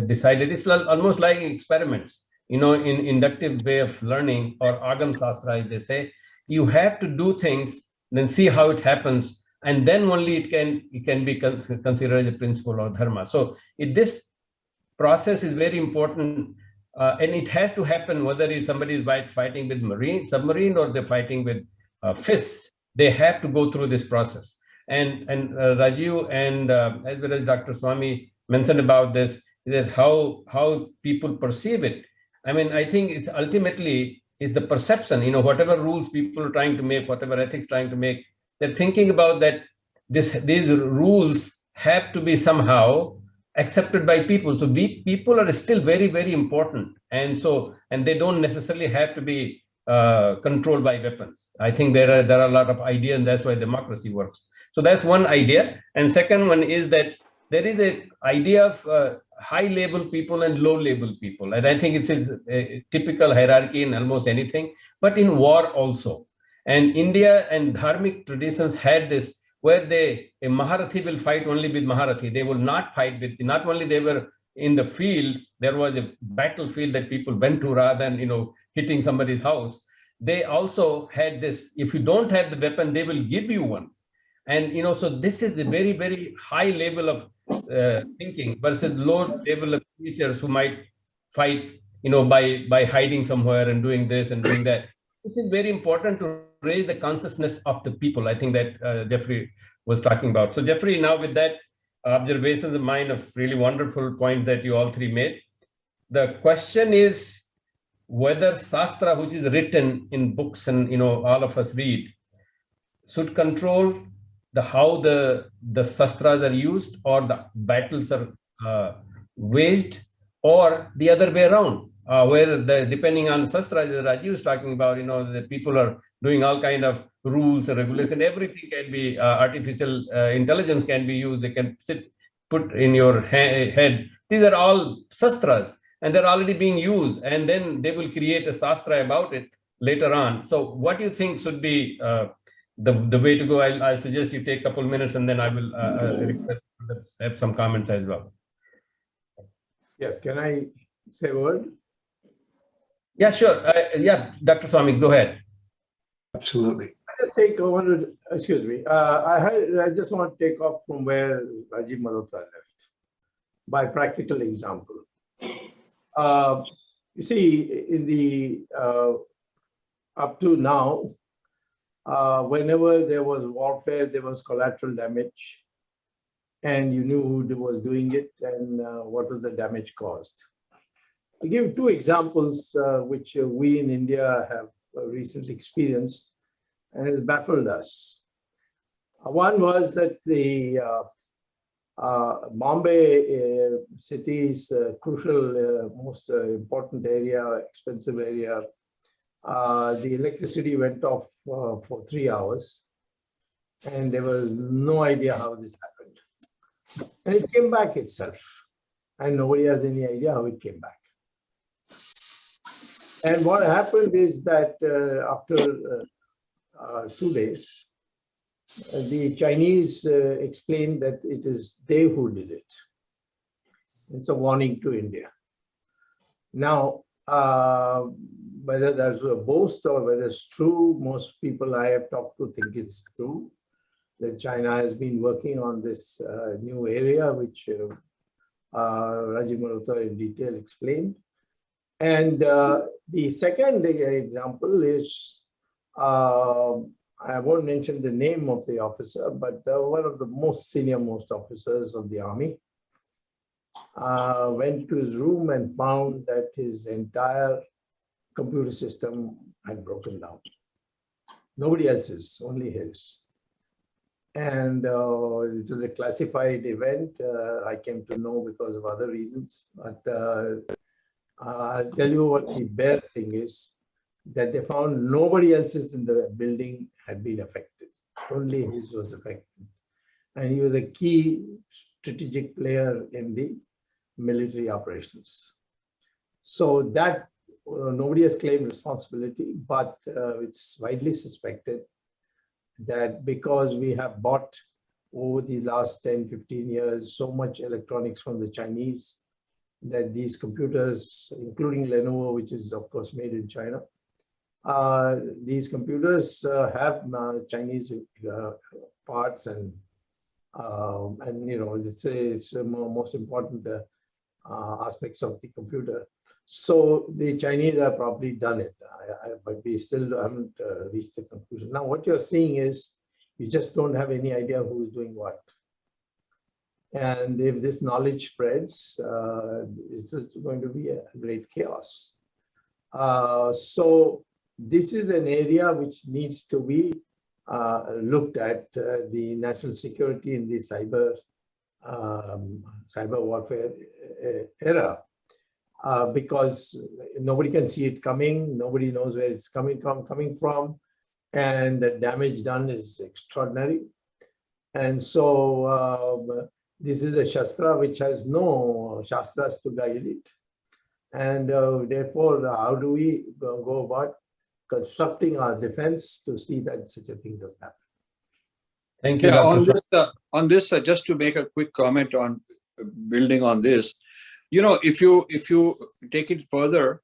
decided. It's almost like experiments, in inductive way of learning, or agam sastra, as they say. You have to do things, then see how it happens, and then only it can be considered as a principle or dharma. So this process is very important, and it has to happen whether somebody is fighting with submarine, or they're fighting with fists. They have to go through this process. And Raju and as well as Dr. Swami mentioned about this, that how people perceive it. I mean, I think it's ultimately is the perception, whatever rules people are trying to make, whatever ethics trying to make, they're thinking about that these rules have to be somehow accepted by people. So people are still very, very important. And they don't necessarily have to be controlled by weapons. I think there are a lot of ideas, and that's why democracy works. So that's one idea. And second one is that there is an idea of high level people and low level people. And I think it's a typical hierarchy in almost anything, but in war also. And India and dharmic traditions had this, where a Maharathi will fight only with Maharathi. They will not fight with, not only they were in the field, there was a battlefield that people went to rather than, hitting somebody's house. They also had this, if you don't have the weapon, they will give you one. And, so this is a very, very high level of thinking versus low level of creatures who might fight, by hiding somewhere and doing this and doing that. This is very important to raise the consciousness of the people. I think that Jeffrey was talking about. So Jeffrey, now with that observations of mine of really wonderful point that you all three made, the question is whether Shastra, which is written in books and all of us read, should control how the Shastras are used, or the battles are waged, or the other way around, where depending on Shastras, as Raju is talking about, the people are doing all kind of rules and regulations. Everything can be artificial intelligence can be used. They can put in your head. These are all Shastras, and they're already being used, and then they will create a Shastra about it later on. So what do you think should be the way to go? I'll suggest you take a couple minutes, and then I will request to have some comments as well. Yes, can I say a word? Yeah, sure. Yeah, Dr. Swami, go ahead. Absolutely. I just want to take off from where Rajiv Malhotra left by practical example. You see, in the up to now, whenever there was warfare, there was collateral damage, and you knew who was doing it and what was the damage caused. I'll give two examples which we in India have recently experienced, and has baffled us. One was that the Bombay city is crucial, most important area, expensive area. The electricity went off for 3 hours, and there was no idea how this happened. And it came back itself, and nobody has any idea how it came back. And what happened is that after 2 days, the Chinese explained that it is they who did it. It's a warning to India. Now, whether that's a boast or whether it's true, most people I have talked to think it's true, that China has been working on this new area, which Rajiv Malhotra in detail explained. And the second example is, I won't mention the name of the officer, but one of the most senior officers of the army went to his room and found that his entire computer system had broken down. Nobody else's, only his. And it was a classified event. I came to know because of other reasons, but I'll tell you what the bare thing is, that they found nobody else's in the building had been affected. Only his was affected. And he was a key strategic player in the military operations. So that nobody has claimed responsibility, but it's widely suspected that because we have bought over the last 10, 15 years so much electronics from the Chinese, that these computers, including Lenovo, which is of course made in China, these computers have Chinese parts, and you know, it's the most important aspects of the computer. So the Chinese have probably done it, but we still haven't reached the conclusion. Now, what you're seeing is you just don't have any idea who's doing what. And if this knowledge spreads, it's going to be a great chaos. So this is an area which needs to be looked at, the national security in the cyber warfare era, because nobody can see it coming, nobody knows where it's coming from, and the damage done is extraordinary. And so this is a Shastra which has no Shastras to guide it. And therefore, how do we go about constructing our defense to see that such a thing does happen? Thank you, Yeah, Dr. on this, just to make a quick comment on building on this, you know, if you take it further,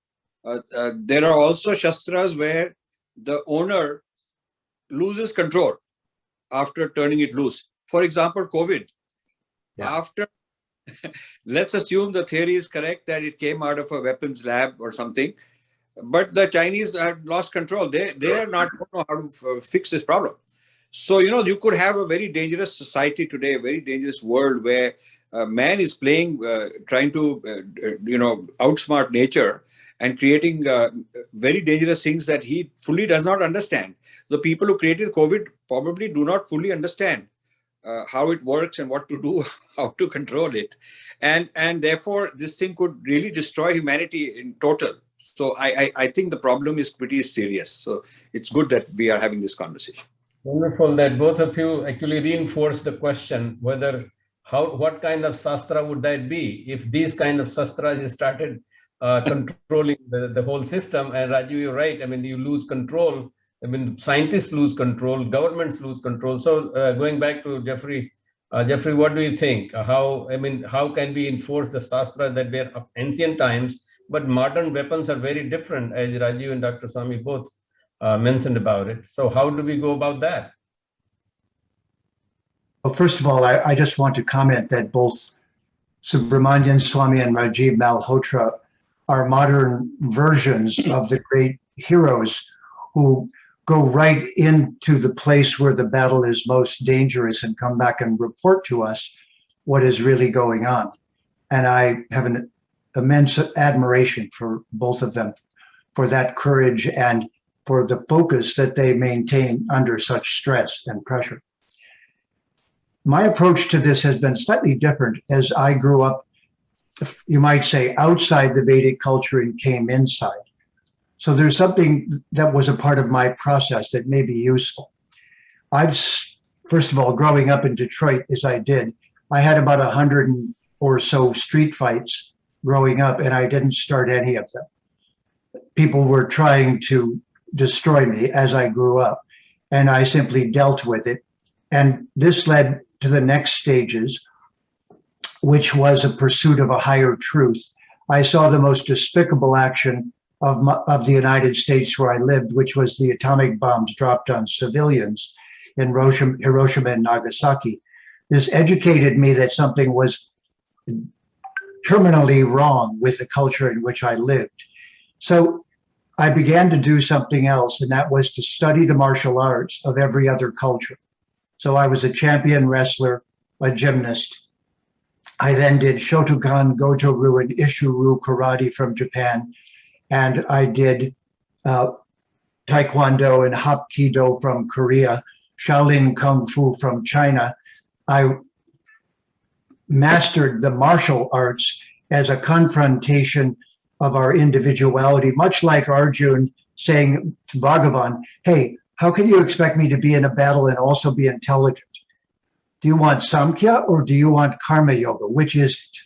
there are also Shastras where the owner loses control after turning it loose. For example, COVID. Yeah. After, let's assume the theory is correct that it came out of a weapons lab or something, but the Chinese had lost control. They are not don't know how to fix this problem. So, you know, you could have a very dangerous society today, a very dangerous world where man is playing, trying to, you know, outsmart nature and creating very dangerous things that he fully does not understand. The people who created COVID probably do not fully understand how it works and what to do, how to control it. And therefore, this thing could really destroy humanity in total. So I think the problem is pretty serious. So it's good that we are having this conversation. Wonderful that both of you actually reinforced the question whether what kind of Shastra would that be if these kind of Shastras started controlling the whole system. And Raju, you're right. I mean, you lose control. I mean, scientists lose control, governments lose control. So going back to Jeffrey, what do you think? How can we enforce the Shastra that were of ancient times, but modern weapons are very different, as Raju and Dr. Swami both mentioned about it. So how do we go about that? Well, first of all, I just want to comment that both Subramanian Swami and Rajiv Malhotra are modern versions of the great heroes who go right into the place where the battle is most dangerous and come back and report to us what is really going on. And I have an immense admiration for both of them, for that courage and for the focus that they maintain under such stress and pressure. My approach to this has been slightly different as I grew up, you might say, outside the Vedic culture and came inside. So there's something that was a part of my process that may be useful. First of all, growing up in Detroit as I did, I had about 100 or so street fights growing up, and I didn't start any of them. People were trying to destroy me as I grew up, and I simply dealt with it. And this led to the next stages, which was a pursuit of a higher truth. I saw the most despicable action of the United States where I lived, which was the atomic bombs dropped on civilians in Hiroshima and Nagasaki. This educated me that something was terminally wrong with the culture in which I lived. So I began to do something else, and that was to study the martial arts of every other culture. So I was a champion wrestler, a gymnast. I then did Shotokan, Gojo-ryu, and Ishu-ryu karate from Japan. And I did Taekwondo and Hapkido from Korea, Shaolin Kung Fu from China. I mastered the martial arts as a confrontation of our individuality, much like Arjun saying to Bhagavan, hey, how can you expect me to be in a battle and also be intelligent? Do you want Samkhya or do you want Karma Yoga? Which is it?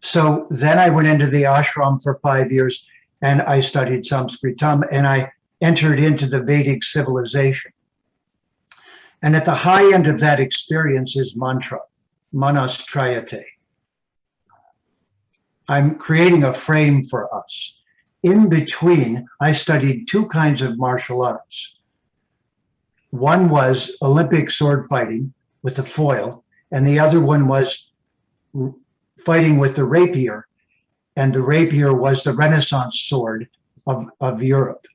So then I went into the ashram for 5 years and I studied Sanskritam and I entered into the Vedic civilization. And at the high end of that experience is mantra, manas trayate. I'm creating a frame for us. In between, I studied two kinds of martial arts. One was Olympic sword fighting with the foil, and the other one was fighting with the rapier. And the rapier was the Renaissance sword of Europe.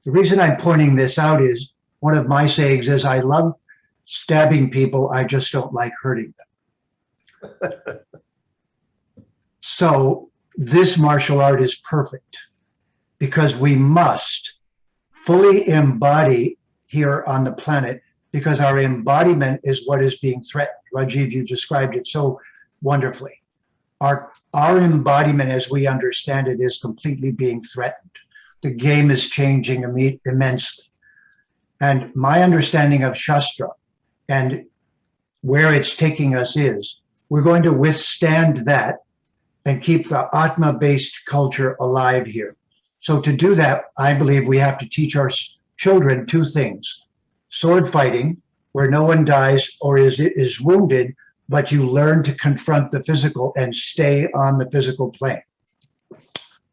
The reason I'm pointing this out is one of my sayings is I love stabbing people, I just don't like hurting them. So this martial art is perfect because we must fully embody here on the planet because our embodiment is what is being threatened. Rajiv, you described it so wonderfully. Our embodiment as we understand it is completely being threatened. The game is changing immensely. And my understanding of Shastra and where it's taking us is we're going to withstand that and keep the Atma-based culture alive here. So to do that, I believe we have to teach our children two things. Sword fighting, where no one dies or is wounded, but you learn to confront the physical and stay on the physical plane.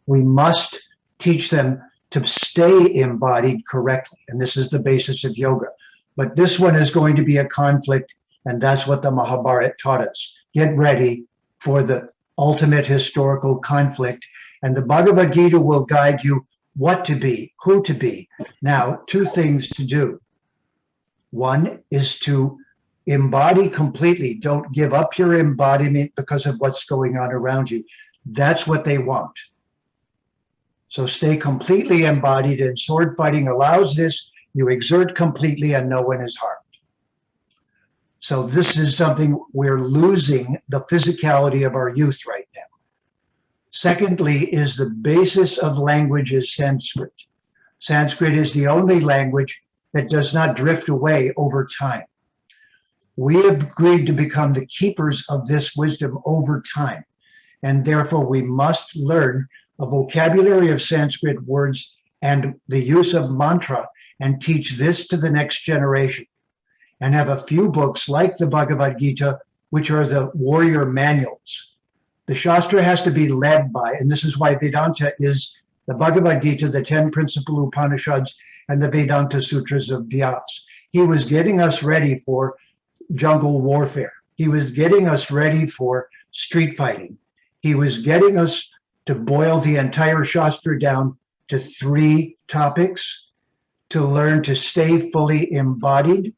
We must teach them to stay embodied correctly, and this is the basis of yoga. But this one is going to be a conflict, and that's what the Mahabharata taught us. Get ready for the ultimate historical conflict, and the Bhagavad Gita will guide you what to be, who to be. Now, two things to do. One is to embody completely. Don't give up your embodiment because of what's going on around you. That's what they want. So stay completely embodied, and sword fighting allows this. You exert completely and no one is harmed. So this is something we're losing the physicality of our youth right now. Secondly, is the basis of language is Sanskrit. Sanskrit is the only language that does not drift away over time. We have agreed to become the keepers of this wisdom over time, and therefore we must learn a vocabulary of Sanskrit words and the use of mantra and teach this to the next generation, and have a few books like the Bhagavad Gita, which are the warrior manuals. The Shastra has to be led by, and this is why Vedanta is the Bhagavad Gita, the 10 principal Upanishads, and the Vedanta Sutras of Vyas. He was getting us ready for jungle warfare. He was getting us ready for street fighting. He was getting us to boil the entire Shastra down to 3 topics, to learn to stay fully embodied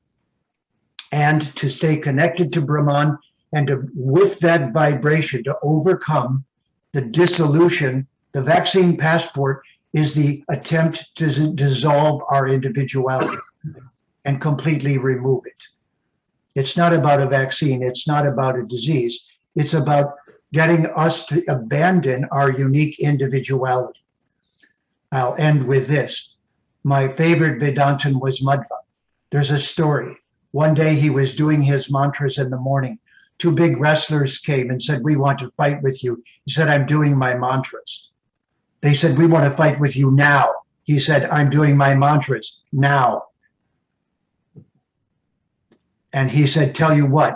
and to stay connected to Brahman, and to, with that vibration, to overcome the dissolution. The vaccine passport is the attempt to dissolve our individuality and completely remove it. It's not about a vaccine. It's not about a disease. It's about getting us to abandon our unique individuality. I'll end with this. My favorite Vedantan was Madhva. There's a story. One day he was doing his mantras in the morning. Two big wrestlers came and said, "We want to fight with you." He said, "I'm doing my mantras." They said, "We want to fight with you now." He said, "I'm doing my mantras now." And he said, "Tell you what,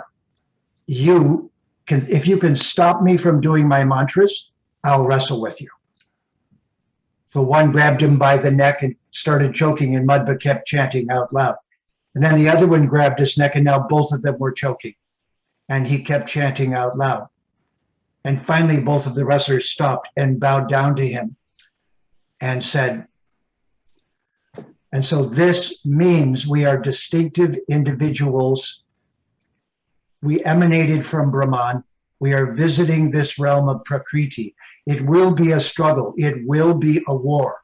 if you can stop me from doing my mantras, I'll wrestle with you." So one grabbed him by the neck and started choking, and Madhva kept chanting out loud. And then the other one grabbed his neck, and now both of them were choking. And he kept chanting out loud. And finally, both of the wrestlers stopped and bowed down to him and said, and so this means we are distinctive individuals. We emanated from Brahman. We are visiting this realm of Prakriti. It will be a struggle. It will be a war.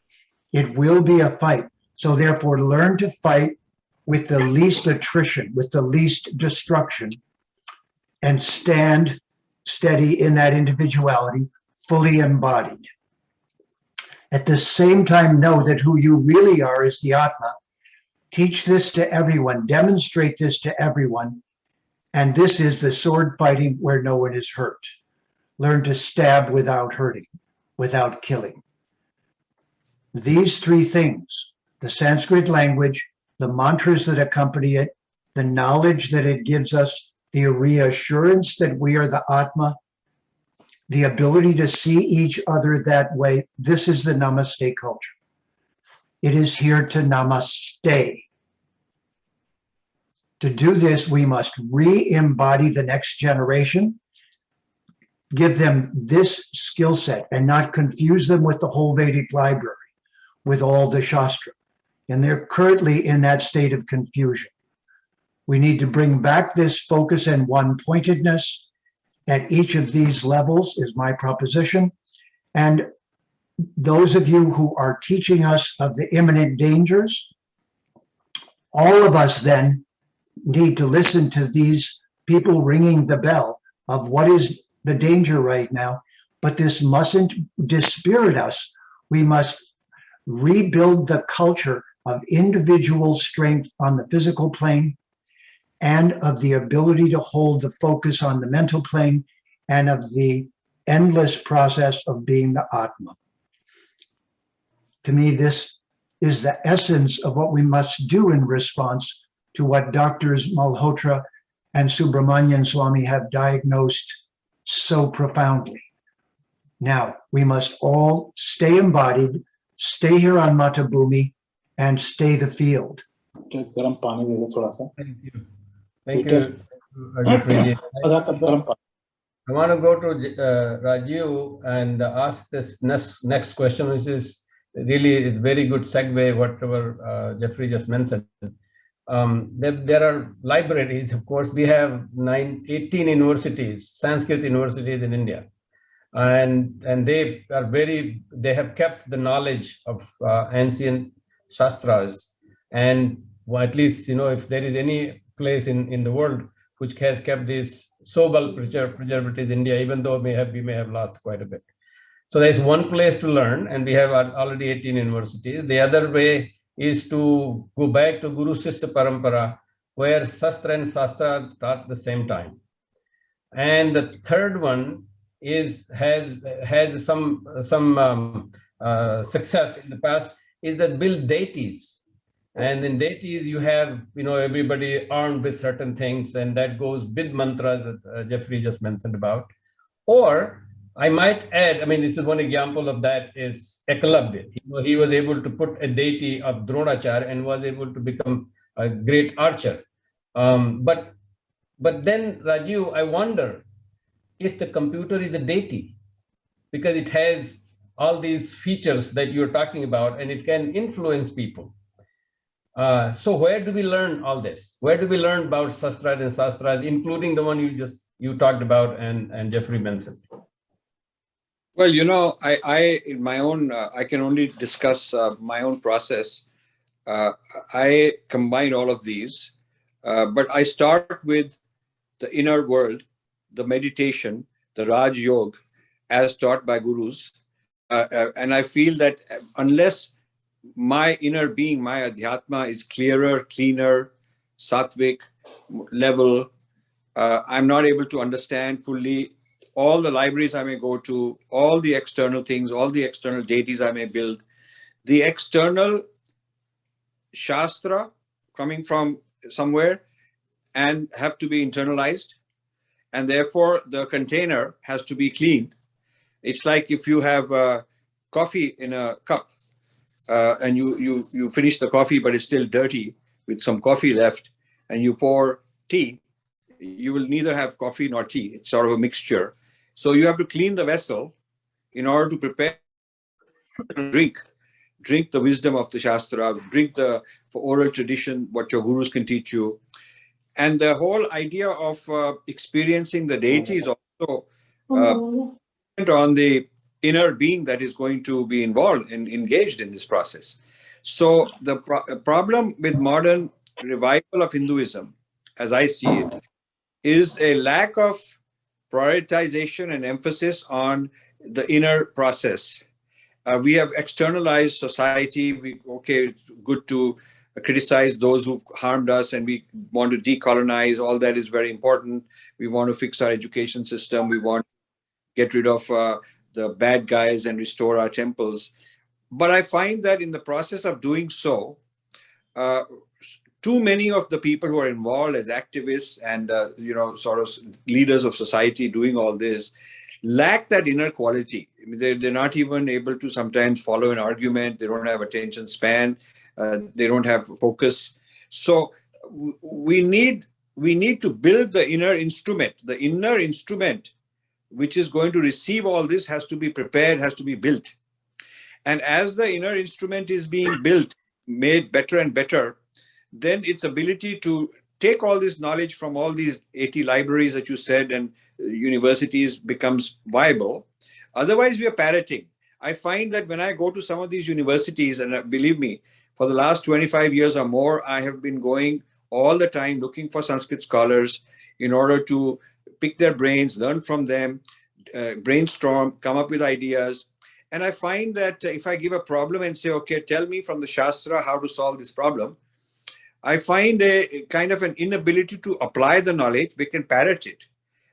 It will be a fight. So therefore, learn to fight with the least attrition, with the least destruction, and stand steady in that individuality, fully embodied. At the same time, know that who you really are is the Atma. Teach this to everyone, demonstrate this to everyone, and this is the sword fighting where no one is hurt. Learn to stab without hurting, without killing. These three things, the Sanskrit language, the mantras that accompany it, the knowledge that it gives us, the reassurance that we are the Atma, the ability to see each other that way. This is the Namaste culture. It is here to namaste. To do this, we must re-embody the next generation, give them this skill set and not confuse them with the whole Vedic library, with all the Shastra. And they're currently in that state of confusion. We need to bring back this focus and one-pointedness at each of these levels is my proposition. And those of you who are teaching us of the imminent dangers, all of us then need to listen to these people ringing the bell of what is the danger right now. But this mustn't dispirit us. We must rebuild the culture of individual strength on the physical plane, and of the ability to hold the focus on the mental plane, and of the endless process of being the Atma. To me, this is the essence of what we must do in response to what Doctors Malhotra and Subramanian Swami have diagnosed so profoundly. Now, we must all stay embodied, stay here on Mata Bhumi, and stay the field. Thank you. Thank you, Jeffrey. I want to go to Rajiv and ask this next question, which is really a very good segue, whatever Jeffrey just mentioned. There are libraries, of course. We have 18 universities, Sanskrit universities in India. And they have kept the knowledge of ancient Shastras. And at least, if there is any place in the world which has kept these so well preserved is India, even though we may have lost quite a bit. So there's one place to learn, and we have already 18 universities. The other way is to go back to Guru Sishya Parampara, where Shastra and Shastra start at the same time. And the third one has some success in the past, is that build deities. And in deities, you have, everybody armed with certain things, and that goes with mantras that Jeffrey just mentioned about. Or I might add, this is one example of that is Eklavya. He was able to put a deity of Dronacharya and was able to become a great archer. But then, Rajiv, I wonder if the computer is a deity, because it has all these features that you're talking about, and it can influence people. So where do we learn all this? Where do we learn about Shastras and Shastras, including the one you talked about and Jeffrey mentioned? Well, I in my own, I can only discuss my own process. I combine all of these. But I start with the inner world, the meditation, the Raj Yoga, as taught by gurus. And I feel that unless my inner being, my adhyatma is clearer, cleaner, sattvic level, I'm not able to understand fully all the libraries I may go to, all the external things, all the external deities I may build, the external shastra coming from somewhere and have to be internalized. And therefore, the container has to be clean. It's like if you have coffee in a cup and you finish the coffee, but it's still dirty with some coffee left, and you pour tea, you will neither have coffee nor tea. It's sort of a mixture. So you have to clean the vessel in order to prepare to drink the wisdom of the Shastra, drink the oral tradition, what your gurus can teach you. And the whole idea of experiencing the deity is also on the inner being that is going to be involved and engaged in this process. So the problem with modern revival of Hinduism, as I see it, is a lack of prioritization and emphasis on the inner process. We have externalized society. Okay, it's good to criticize those who've harmed us, and we want to decolonize. All that is very important. We want to fix our education system. We want to get rid of the bad guys and restore our temples. But I find that in the process of doing so, too many of the people who are involved as activists and sort of leaders of society doing all this lack that inner quality. I mean, they're not even able to sometimes follow an argument. They don't have attention span. They don't have focus. So we need to build the inner instrument. The inner instrument, which is going to receive all this, has to be prepared, has to be built. And as the inner instrument is being built, made better and better, then its ability to take all this knowledge from all these 80 libraries that you said and universities becomes viable. Otherwise, we are parroting. I find that when I go to some of these universities, and believe me, for the last 25 years or more, I have been going all the time looking for Sanskrit scholars in order to pick their brains, learn from them, brainstorm, come up with ideas. And I find that if I give a problem and say, okay, tell me from the Shastra how to solve this problem, I find a kind of an inability to apply the knowledge. They can parrot it.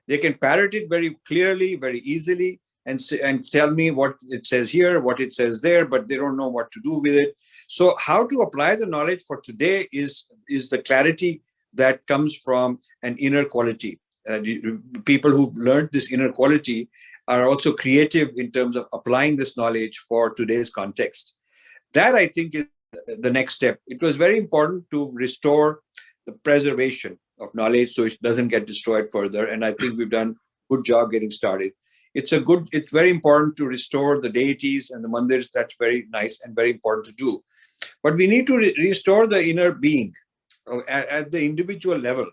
They can parrot it very clearly, very easily, and tell me what it says here, what it says there, but they don't know what to do with it. So how to apply the knowledge for today is the clarity that comes from an inner quality. People who've learned this inner quality are also creative in terms of applying this knowledge for today's context. That, I think, is the next step. It was very important to restore the preservation of knowledge so it doesn't get destroyed further. And I think we've done a good job getting started. It's very important to restore the deities and the mandirs. That's very nice and very important to do. But we need to restore the inner being at the individual level.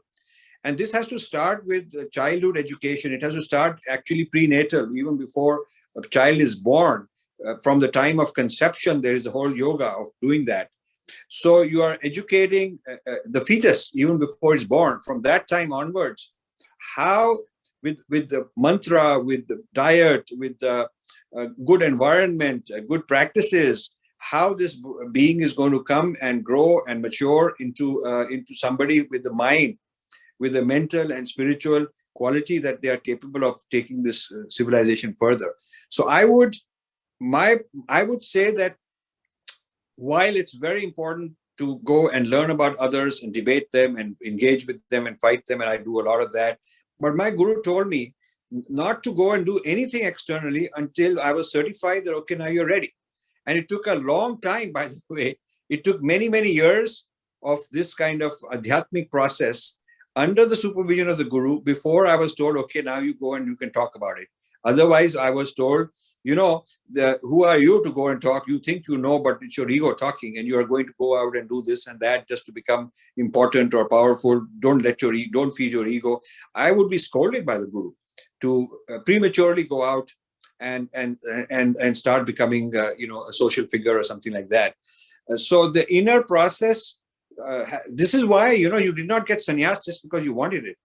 And this has to start with childhood education. It has to start actually prenatal, even before a child is born. From the time of conception, there is a whole yoga of doing that. So you are educating the fetus even before it's born. From that time onwards, how with the mantra, with the diet, with the good environment, good practices, how this being is going to come and grow and mature into somebody with the mind, with the mental and spiritual quality that they are capable of taking this civilization further. So I would say that while it's very important to go and learn about others and debate them and engage with them and fight them, and I do a lot of that, but my guru told me not to go and do anything externally until I was certified that, okay, now you're ready. And it took a long time, by the way. It took many, many years of this kind of adhyatmic process under the supervision of the guru before I was told, okay, now you go and you can talk about it. Otherwise, I was told, who are you to go and talk? You think you know, but it's your ego talking, and you are going to go out and do this and that just to become important or powerful. Don't feed your ego. I would be scolded by the guru to prematurely go out and start becoming, a social figure or something like that. So the inner process this is why, you know, you did not get sannyas just because you wanted it.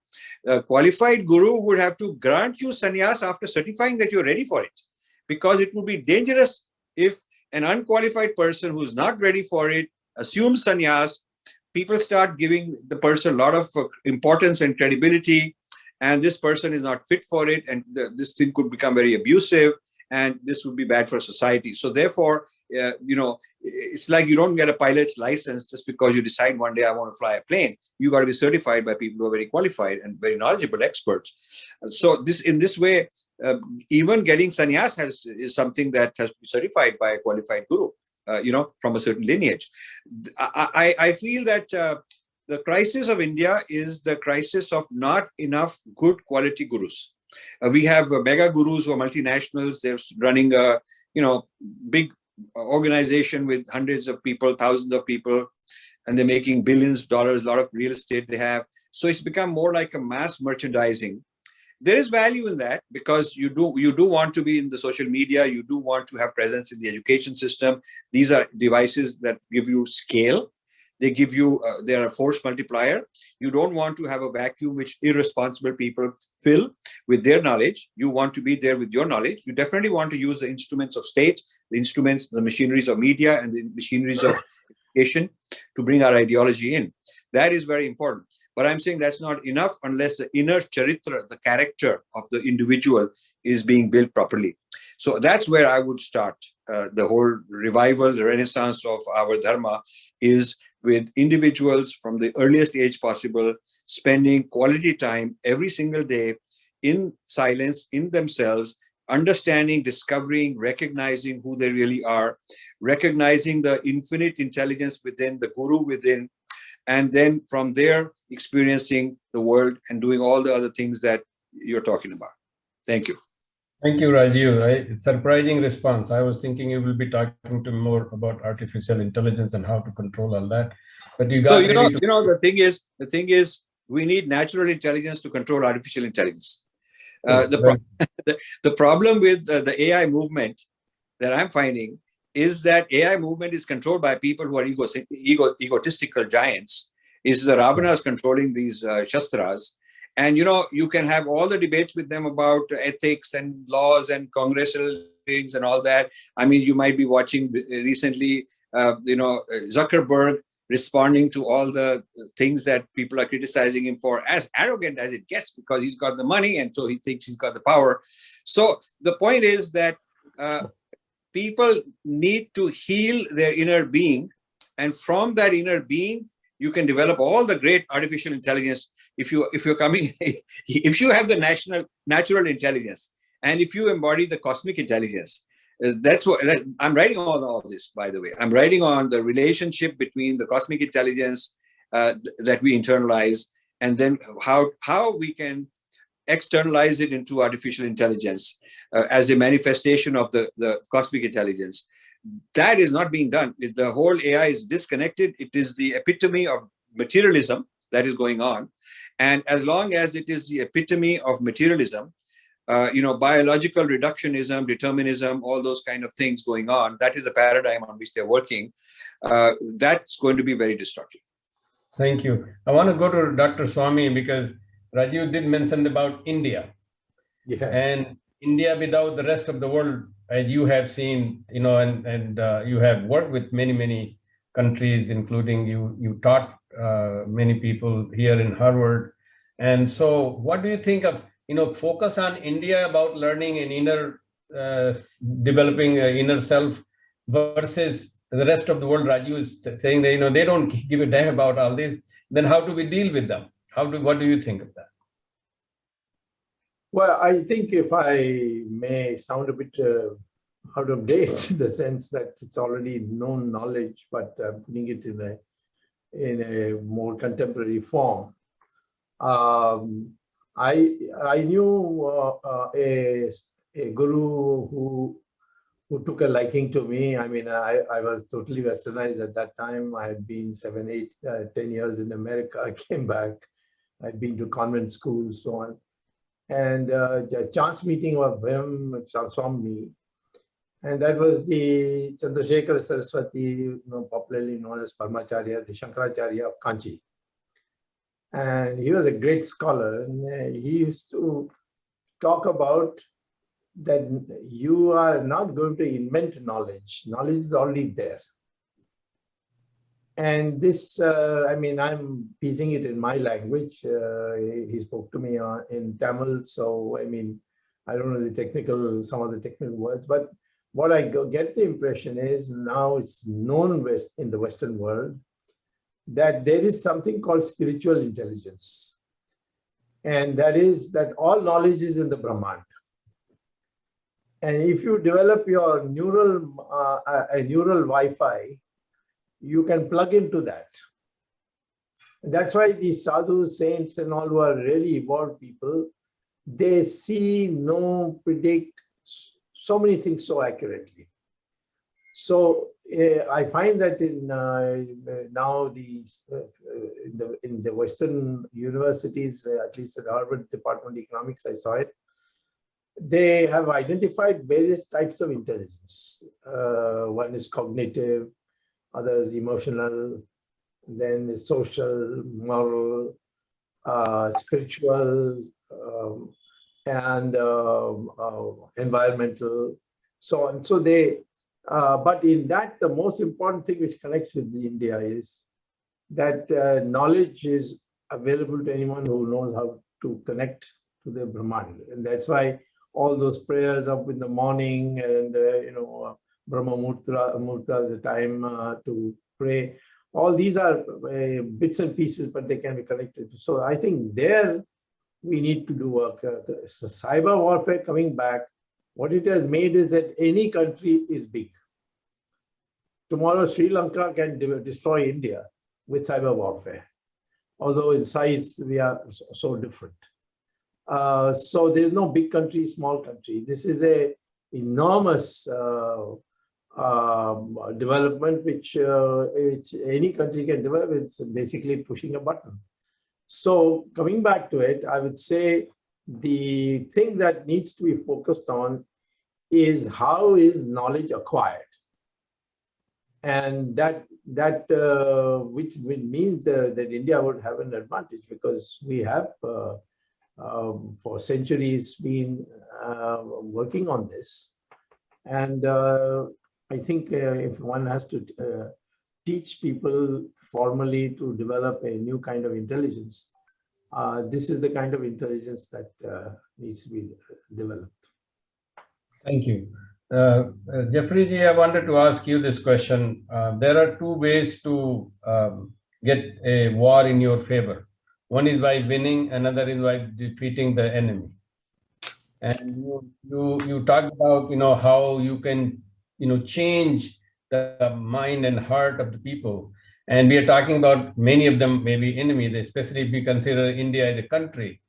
A qualified guru would have to grant you sannyas after certifying that you're ready for it, because it would be dangerous if an unqualified person who's not ready for it assumes sannyas. People start giving the person a lot of importance and credibility, and this person is not fit for it, and this thing could become very abusive, and this would be bad for society. So therefore, you know, it's like you don't get a pilot's license just because you decide one day I want to fly a plane. You got to be certified by people who are very qualified and very knowledgeable experts. So in this way, even getting sannyas is something that has to be certified by a qualified guru, you know, from a certain lineage. I feel that the crisis of India is the crisis of not enough good quality gurus. We have mega gurus who are multinationals. They're running a, you know, big organization with hundreds of people, thousands of people, and they're making billions of dollars, a lot of real estate they have. So it's become more like a mass merchandising. There is value in that, because you do want to be in the social media, you do want to have presence in the education system. These are devices that give you scale. They give you, they're a force multiplier. You don't want to have a vacuum which irresponsible people fill with their knowledge. You want to be there with your knowledge. You definitely want to use the instruments of state, the instruments, the machineries of media, and the machineries of education to bring our ideology in. That is very important. But I'm saying that's not enough unless the inner charitra, the character of the individual, is being built properly. So that's where I would start. The whole revival, the renaissance of our dharma is with individuals from the earliest age possible, spending quality time every single day in silence, in themselves, understanding, discovering, recognizing who they really are, recognizing the infinite intelligence within, the guru within, and then from there experiencing the world and doing all the other things that you're talking about. Thank you. Thank you, Rajiv. Surprising response. I was thinking you will be talking to me more about artificial intelligence and how to control all that. But you got so the thing is, we need natural intelligence to control artificial intelligence. The problem with the AI movement that I'm finding is that AI movement is controlled by people who are egotistical giants. Is the Ravanas controlling these Shastras. And, you know, you can have all the debates with them about ethics and laws and congressional things and all that. I mean, you might be watching recently, you know, Zuckerberg responding to all the things that people are criticizing him for, as arrogant as it gets, because he's got the money and so he thinks he's got the power. So the point is that people need to heal their inner being. And from that inner being, you can develop all the great artificial intelligence. If you have the natural intelligence, and if you embody the cosmic intelligence, that's what I'm writing on all this, by the way. I'm writing on the relationship between the cosmic intelligence that we internalize, and then how we can externalize it into artificial intelligence as a manifestation of the cosmic intelligence. That is not being done. The whole AI is disconnected. It is the epitome of materialism that is going on. And as long as it is the epitome of materialism, you know, biological reductionism, determinism, all those kind of things going on, that is the paradigm on which they're working. That's going to be very destructive. Thank you. I want to go to Dr. Swami, because Rajiv did mention about India. Yeah. And India without the rest of the world, as you have seen, you know, and you have worked with many countries, including you taught many people here in Harvard. And so what do you think of, you know, focus on India about learning an inner, developing inner self versus the rest of the world? Raju is saying that, you know, they don't give a damn about all this. Then how do we deal with them? What do you think of that? Well, I think, if I may sound a bit out of date, in the sense that it's already known knowledge, but putting it in a more contemporary form. I knew a guru who took a liking to me. I mean, I was totally westernized at that time. I had been 7, 8, 10 years in America. I came back. I'd been to convent schools, so on. And a chance meeting of him transformed me. And that was the Chandrasekhara Saraswati, popularly known as Parmacharya, the Shankaracharya of Kanchi. And he was a great scholar, and he used to talk about that you are not going to invent knowledge. Knowledge is already there. And this, I mean, I'm piecing it in my language. He spoke to me in Tamil, so I mean, I don't know some of the technical words, but what I get the impression is now it's known in the Western world that there is something called spiritual intelligence. And that is that all knowledge is in the Brahman. And if you develop your neural Wi-Fi, you can plug into that. And that's why these sadhus, saints, and all who are really evolved people, they see, know, predict so many things so accurately. So I find that in the Western universities, at least at Harvard Department of Economics, I saw it, they have identified various types of intelligence. One is cognitive, others emotional, then social, moral, spiritual, and environmental, so on. So they, but in that, the most important thing which connects with India is that knowledge is available to anyone who knows how to connect to the Brahman. And that's why all those prayers up in the morning and, Brahma Murta, the time to pray, all these are bits and pieces, but they can be connected. So I think there we need to do work. Cyber warfare coming back, what it has made is that any country is big. Tomorrow, Sri Lanka can destroy India with cyber warfare, although in size we are so different. So there's no big country, small country. This is a enormous development which any country can develop. It's basically pushing a button. So coming back to it, I would say the thing that needs to be focused on is how is knowledge acquired, and that which means that India would have an advantage, because we have for centuries been working on this. And I think if one has to teach people formally to develop a new kind of intelligence, this is the kind of intelligence that needs to be developed. Thank you. Jeffrey ji, I wanted to ask you this question. There are two ways to get a war in your favor. One is by winning, another is by defeating the enemy. And you talked about how you can change the mind and heart of the people. And we are talking about many of them may be enemies, especially if we consider India as a country.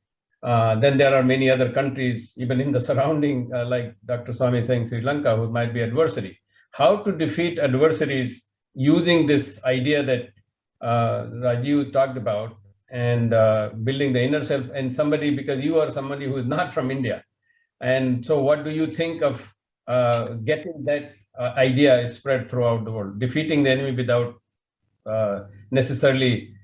Then there are many other countries, even in the surrounding, like Dr. Swami is saying, Sri Lanka, who might be adversary. How to defeat adversaries using this idea that Rajiv talked about, and building the inner self, and somebody, because you are somebody who is not from India. And so what do you think of getting that idea spread throughout the world, defeating the enemy without necessarily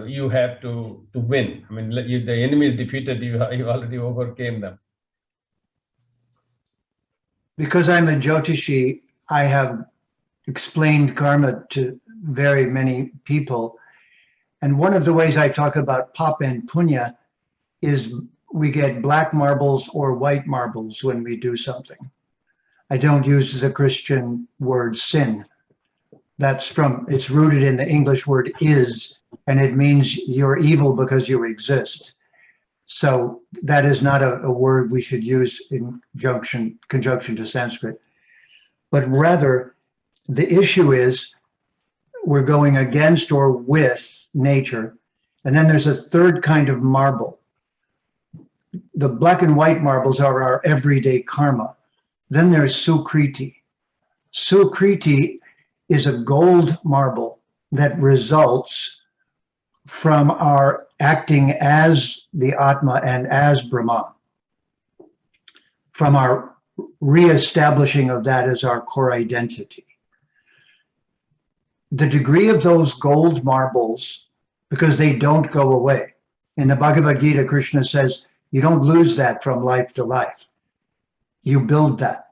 you have to win? I mean, the enemy is defeated, you already overcame them. Because I'm a Jyotishi, I have explained karma to very many people. And one of the ways I talk about papa and punya is we get black marbles or white marbles when we do something. I don't use the Christian word sin. It's rooted in the English word is, and it means you're evil because you exist. So that is not a word we should use in conjunction to Sanskrit. But rather, the issue is we're going against or with nature. And then there's a third kind of marble. The black and white marbles are our everyday karma. Then there's Sukriti. Sukriti is a gold marble that results from our acting as the Atma and as Brahman, from our reestablishing of that as our core identity. The degree of those gold marbles, because they don't go away. In the Bhagavad Gita, Krishna says, you don't lose that from life to life. You build that.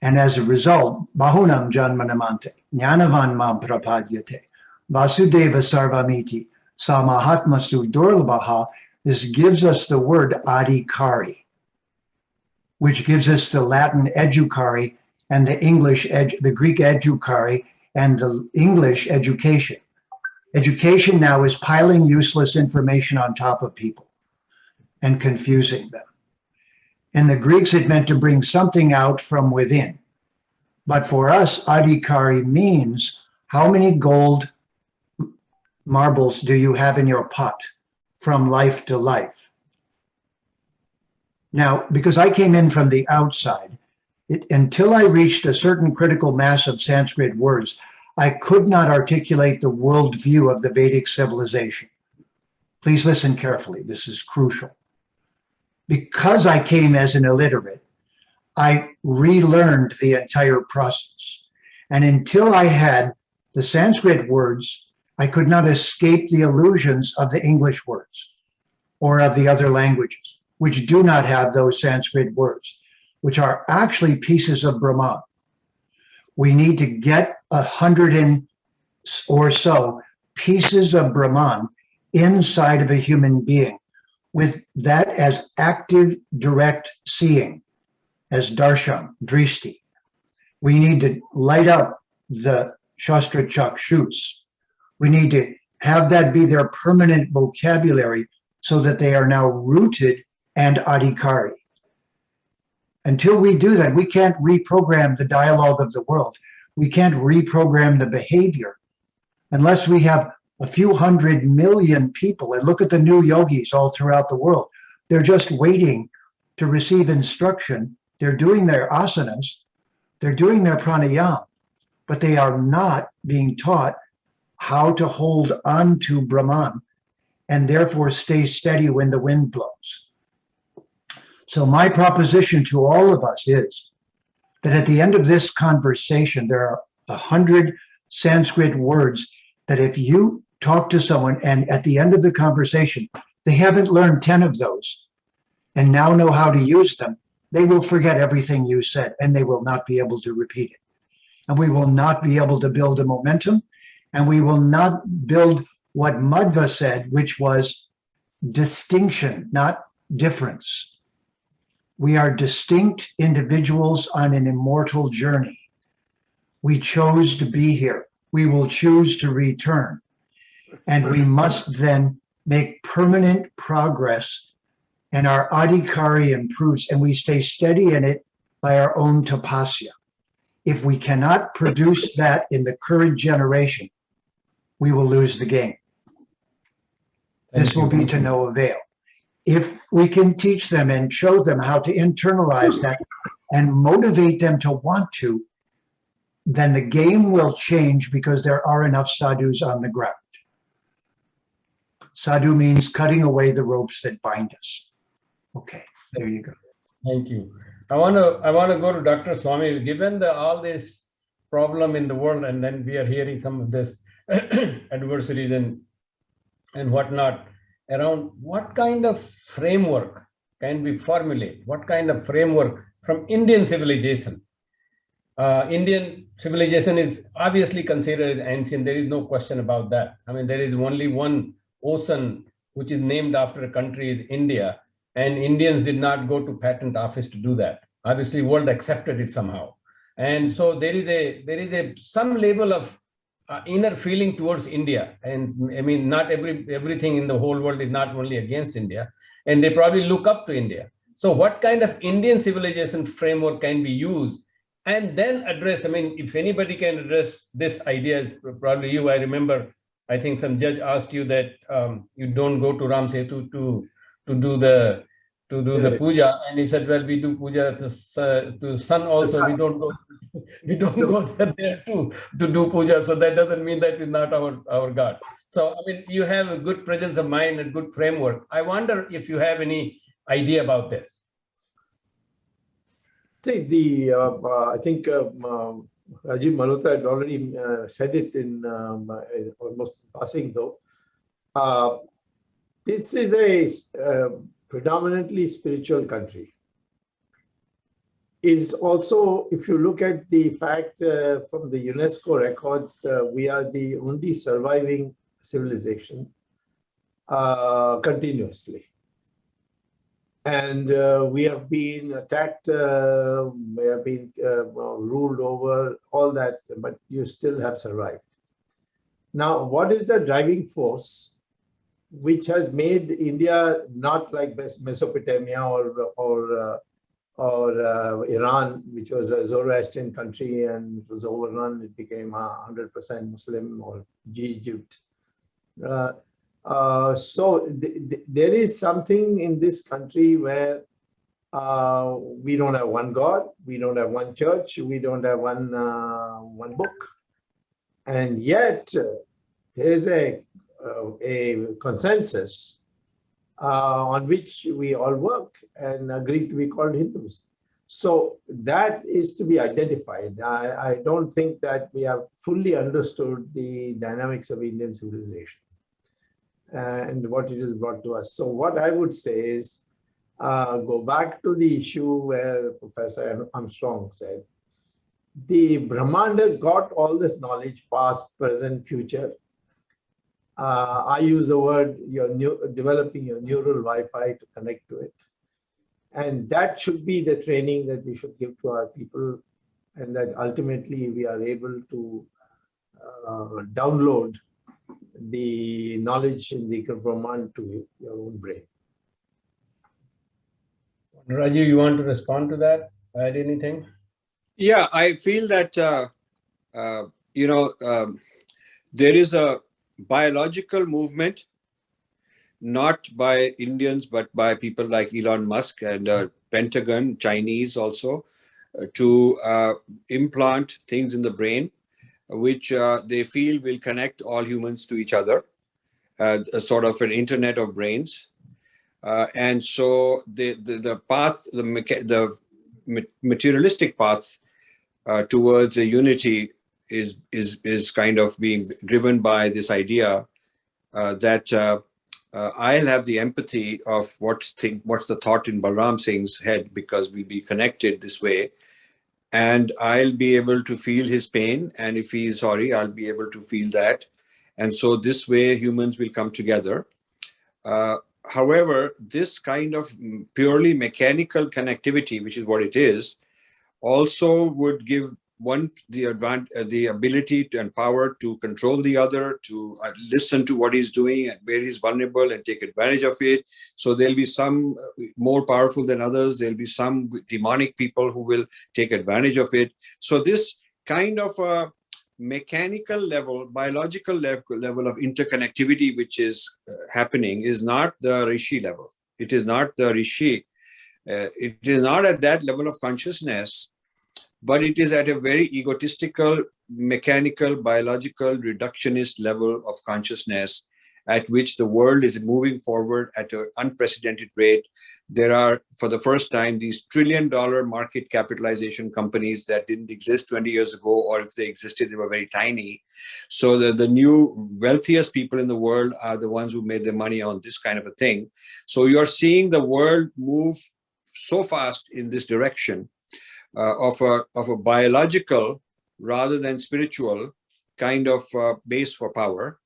And as a result, Bahunam Janmanamante, Jnanavan Mam Prapadyate, Vasudeva Sarvamiti, Samahatmasu Durlabha. This gives us the word adhikari, which gives us the Latin educari and the the Greek educari and the English education. Education now is piling useless information on top of people and confusing them. In the Greeks, it meant to bring something out from within. But for us, adhikari means how many gold marbles do you have in your pot from life to life? Now, because I came in from the outside, until I reached a certain critical mass of Sanskrit words, I could not articulate the worldview of the Vedic civilization. Please listen carefully. This is crucial. Because I came as an illiterate, I relearned the entire process. And until I had the Sanskrit words, I could not escape the illusions of the English words or of the other languages, which do not have those Sanskrit words, which are actually pieces of Brahman. We need to get 100 or so pieces of Brahman inside of a human being, with that as active, direct seeing, as darshan, drishti. We need to light up the shastra chakshus. We need to have that be their permanent vocabulary so that they are now rooted and adhikari. Until we do that, we can't reprogram the dialogue of the world. We can't reprogram the behavior unless we have a few 100 million people. And look at the new yogis all throughout the world. They're just waiting to receive instruction. They're doing their asanas, they're doing their pranayama, but they are not being taught how to hold on to Brahman and therefore stay steady when the wind blows. So my proposition to all of us is that at the end of this conversation, there are 100 Sanskrit words that if you talk to someone and at the end of the conversation, they haven't learned 10 of those and now know how to use them, they will forget everything you said and they will not be able to repeat it. And we will not be able to build a momentum, and we will not build what Madhva said, which was distinction, not difference. We are distinct individuals on an immortal journey. We chose to be here. We will choose to return. And we must then make permanent progress, and our adhikari improves, and we stay steady in it by our own tapasya. If we cannot produce that in the current generation, we will lose the game. This will be to no avail. If we can teach them and show them how to internalize that and motivate them to want to, then the game will change because there are enough sadhus on the ground. Sadhu means cutting away the ropes that bind us. Okay, there you go. Thank you. I want to go to Dr. Swami. Given all this problem in the world, and then we are hearing some of this adversities and whatnot, around what kind of framework can we formulate? What kind of framework from Indian civilization? Indian civilization is obviously considered ancient. There is no question about that. I mean, there is only one ocean which is named after a country, is India. And Indians did not go to patent office to do that. Obviously, world accepted it somehow. And so there is some level of inner feeling towards India. And I mean, not everything in the whole world is not only against India, and they probably look up to India. So what kind of Indian civilization framework can be used and then address? I mean, if anybody can address this idea, is probably you. I remember, I think some judge asked you that you don't go to Ram Setu to do the puja, and he said, well, we do puja to sun also. We don't go there to do puja. So that doesn't mean that is not our God. So I mean, you have a good presence of mind and good framework. I wonder if you have any idea about this. See, I think Rajiv Malhotra had already said it in almost passing, though. This is a predominantly spiritual country. It is also, if you look at the fact from the UNESCO records, we are the only surviving civilization continuously. And we have been attacked, we have been ruled over, all that, but you still have survived. Now, what is the driving force which has made India not like Mesopotamia or Iran, which was a Zoroastrian country and it was overrun, it became 100% Muslim, or Egypt. So there is something in this country where we don't have one God, we don't have one church, we don't have one book, and yet there's a consensus on which we all work and agree to be called Hindus. So that is to be identified. I don't think that we have fully understood the dynamics of Indian civilization and what it has brought to us. So what I would say is, go back to the issue where Professor Armstrong said, the Brahmand has got all this knowledge, past, present, future. I use the word developing your neural Wi-Fi to connect to it. And that should be the training that we should give to our people, and that ultimately we are able to download the knowledge in the Brahman to your own brain. Raju, you want to respond to that? Add anything? Yeah, I feel that, there is a biological movement, not by Indians, but by people like Elon Musk and Pentagon, Chinese also, to implant things in the brain, which they feel will connect all humans to each other, a sort of an internet of brains. And so the path, the materialistic path towards a unity is kind of being driven by this idea that I'll have the empathy of what's the thought in Balram Singh's head, because we'll be connected this way, and I'll be able to feel his pain, and if he's sorry, I'll be able to feel that, and so this way humans will come together. However, this kind of purely mechanical connectivity, which is what it is, also would give one the ability and power to control the other, to listen to what he's doing and where he's vulnerable and take advantage of it. So there'll be some more powerful than others. There'll be some demonic people who will take advantage of it. So this kind of a mechanical level, biological level of interconnectivity which is happening is not the Rishi level. It is not the Rishi. It is not at that level of consciousness, but it is at a very egotistical, mechanical, biological, reductionist level of consciousness at which the world is moving forward at an unprecedented rate. There are, for the first time, these trillion-dollar market capitalization companies that didn't exist 20 years ago, or if they existed, they were very tiny. So the new wealthiest people in the world are the ones who made their money on this kind of a thing. So you're seeing the world move so fast in this direction of a biological rather than spiritual kind of base for power.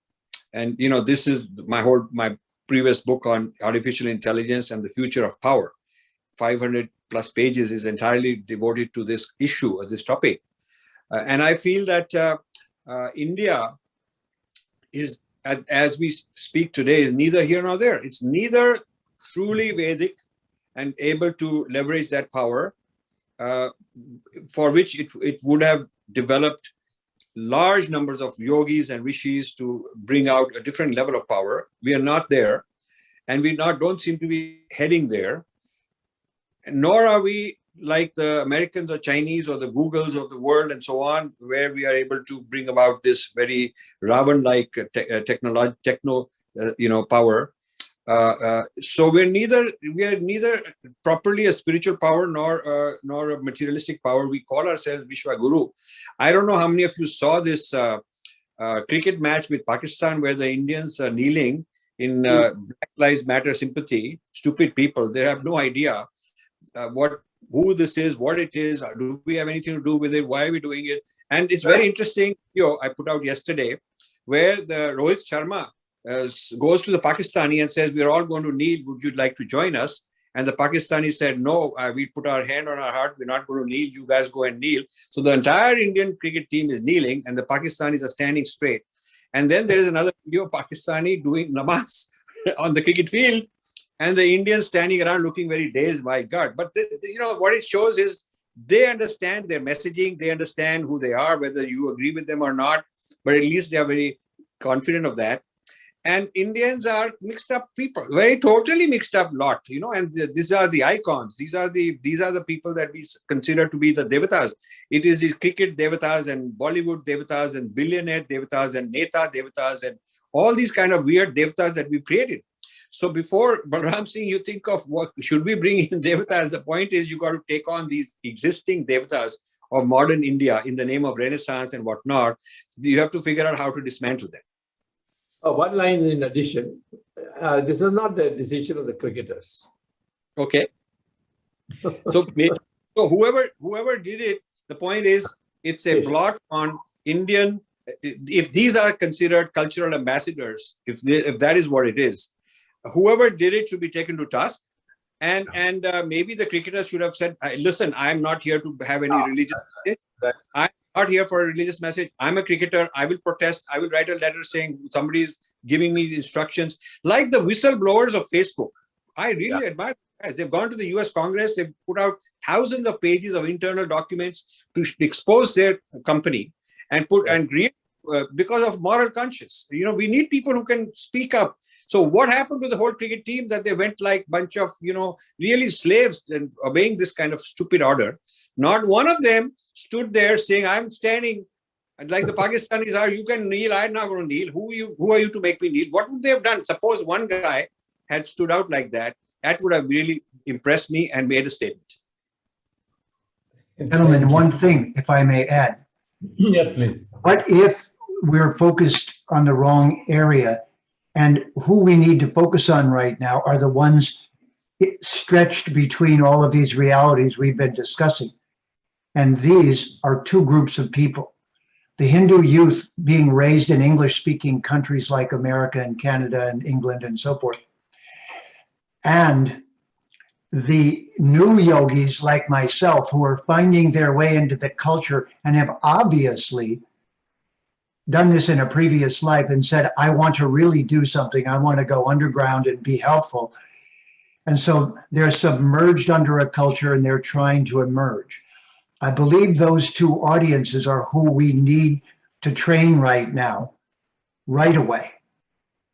And this is my previous book on artificial intelligence and the future of power. 500 plus pages is entirely devoted to this issue or this topic. And I feel that India is, as we speak today, is neither here nor there. It's neither truly Vedic and able to leverage that power, for which it would have developed large numbers of yogis and rishis to bring out a different level of power. We are not there, and we don't seem to be heading there. Nor are we like the Americans or Chinese or the Googles of the world and so on, where we are able to bring about this very Ravan-like techno power. So we are neither properly a spiritual power nor a materialistic power. We call ourselves Vishwa Guru. I don't know how many of you saw this cricket match with Pakistan where the Indians are kneeling in Black Lives Matter sympathy. Stupid people. They have no idea who this is, what it is. Do we have anything to do with it? Why are we doing it? And it's very interesting video I put out yesterday where the Rohit Sharma goes to the Pakistani and says, we're all going to kneel. Would you like to join us? And the Pakistani said, no, we put our hand on our heart. We're not going to kneel. You guys go and kneel. So the entire Indian cricket team is kneeling and the Pakistanis are standing straight. And then there is another video of Pakistani doing namaz on the cricket field and the Indians standing around looking very dazed, my God. But what it shows is they understand their messaging. They understand who they are, whether you agree with them or not, but at least they are very confident of that. And Indians are mixed up people, very totally mixed up lot, and these are the icons. These are the people that we consider to be the devatas. It is these cricket devatas and Bollywood devatas and billionaire devatas and neta devatas and all these kind of weird devatas that we've created. So before Balram Singh, you think of what should we bring in devatas? The point is you got to take on these existing devatas of modern India in the name of Renaissance and whatnot. You have to figure out how to dismantle them. One line in addition, this is not the decision of the cricketers. Okay. So whoever did it, the point is it's a blot on Indian. If these are considered cultural ambassadors, if that is what it is, whoever did it should be taken to task. And maybe the cricketers should have said, listen, I'm not here to have any religious message. I'm not here for a religious message. I'm a cricketer. I will protest. I will write a letter saying somebody is giving me instructions. Like the whistleblowers of Facebook. I really admire them guys. They've gone to the US Congress. They've put out thousands of pages of internal documents to expose their company and create because of moral conscience. We need people who can speak up. So what happened to the whole cricket team that they went like bunch of, really slaves and obeying this kind of stupid order? Not one of them stood there saying, I'm standing, and like the Pakistanis are, you can kneel, I'm not going to kneel. Who are you to make me kneel? What would they have done? Suppose one guy had stood out like that, that would have really impressed me and made a statement. Gentlemen, one thing, if I may add. Yes, please. What if we're focused on the wrong area, and who we need to focus on right now are the ones stretched between all of these realities we've been discussing? And these are two groups of people. The Hindu youth being raised in English-speaking countries like America and Canada and England and so forth. And the new yogis like myself who are finding their way into the culture and have obviously done this in a previous life and said, I want to really do something. I want to go underground and be helpful. And so they're submerged under a culture and they're trying to emerge. I believe those two audiences are who we need to train right now, right away.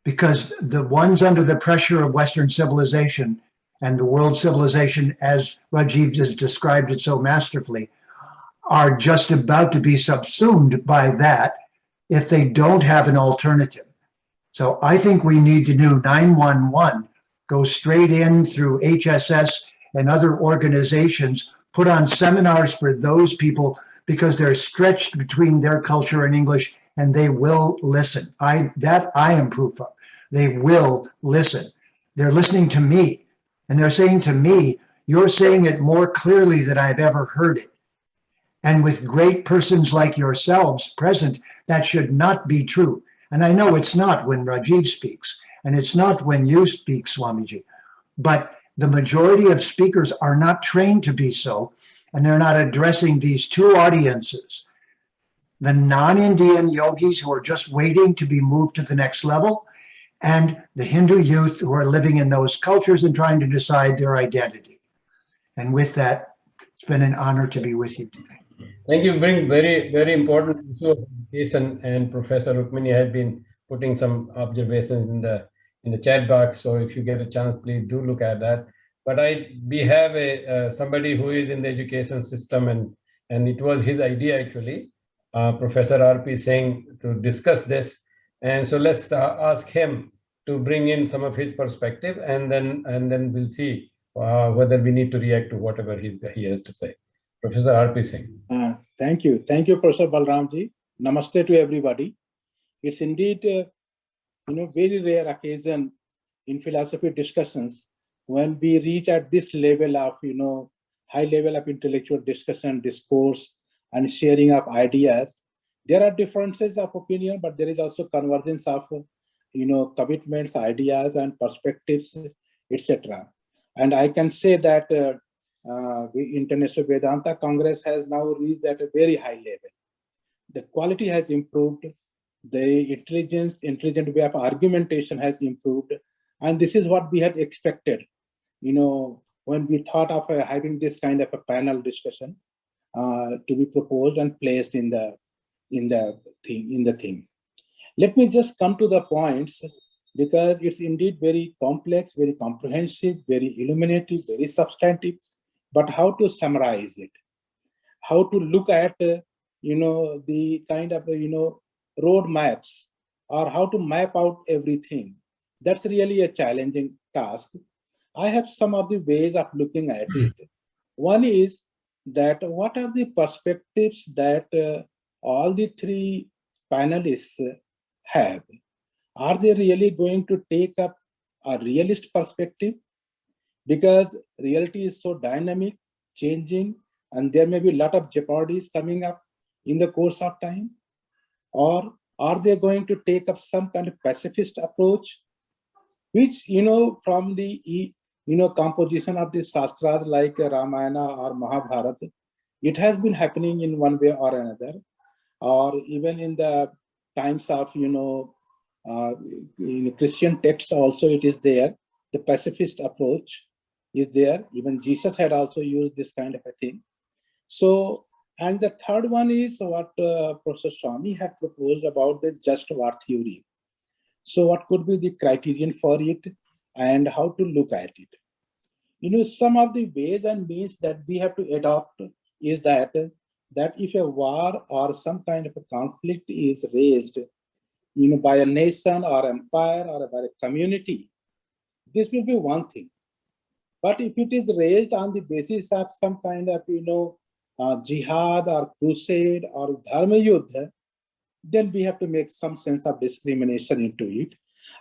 Because the ones under the pressure of Western civilization and the world civilization, as Rajiv has described it so masterfully, are just about to be subsumed by that if they don't have an alternative. So I think we need to do 911, go straight in through HSS and other organizations, put on seminars for those people because they're stretched between their culture and English, and they will listen. I am proof of. They will listen. They're listening to me, and they're saying to me, you're saying it more clearly than I've ever heard it. And with great persons like yourselves present, that should not be true. And I know it's not when Rajiv speaks, and it's not when you speak, Swamiji, but the majority of speakers are not trained to be so, and they're not addressing these two audiences. The non-Indian yogis who are just waiting to be moved to the next level, and the Hindu youth who are living in those cultures and trying to decide their identity. And with that, it's been an honor to be with you today. Thank you. Bring very, very important issue of education, and Professor Rukmini has been putting some observations in the chat box. So if you get a chance, please do look at that. But we have somebody who is in the education system, and it was his idea actually, Professor RP Singh, to discuss this. And so let's ask him to bring in some of his perspective, and then we'll see whether we need to react to whatever he has to say. Professor R.P. Singh. Thank you, Professor Balramji. Namaste to everybody. It's indeed, very rare occasion in philosophy discussions when we reach at this level of, high level of intellectual discussion, discourse, and sharing of ideas. There are differences of opinion, but there is also convergence of, commitments, ideas, and perspectives, etc. And I can say that the International Vedanta Congress has now reached at a very high level. The quality has improved. The intelligent way of argumentation has improved. And this is what we had expected, when we thought of having this kind of a panel discussion to be proposed and placed in the thing. Let me just come to the points, because it's indeed very complex, very comprehensive, very illuminative, very substantive. But how to summarize it? How to look at, the kind of, road maps, or how to map out everything? That's really a challenging task. I have some of the ways of looking at it. One is that what are the perspectives that all the three panelists have? Are they really going to take up a realist perspective? Because reality is so dynamic, changing, and there may be a lot of jeopardies coming up in the course of time. Or are they going to take up some kind of pacifist approach, which, from the composition of the Shastras like Ramayana or Mahabharata, it has been happening in one way or another. Or even in the times of, Christian texts also it is there. The pacifist approach is there. Even Jesus had also used this kind of a thing. So, and the third one is what Professor Swami had proposed about the just war theory. So what could be the criterion for it and how to look at it? Some of the ways and means that we have to adopt is that if a war or some kind of a conflict is raised, by a nation or empire or by a community, this will be one thing. But if it is raised on the basis of some kind of, jihad or crusade or dharma yuddha, then we have to make some sense of discrimination into it.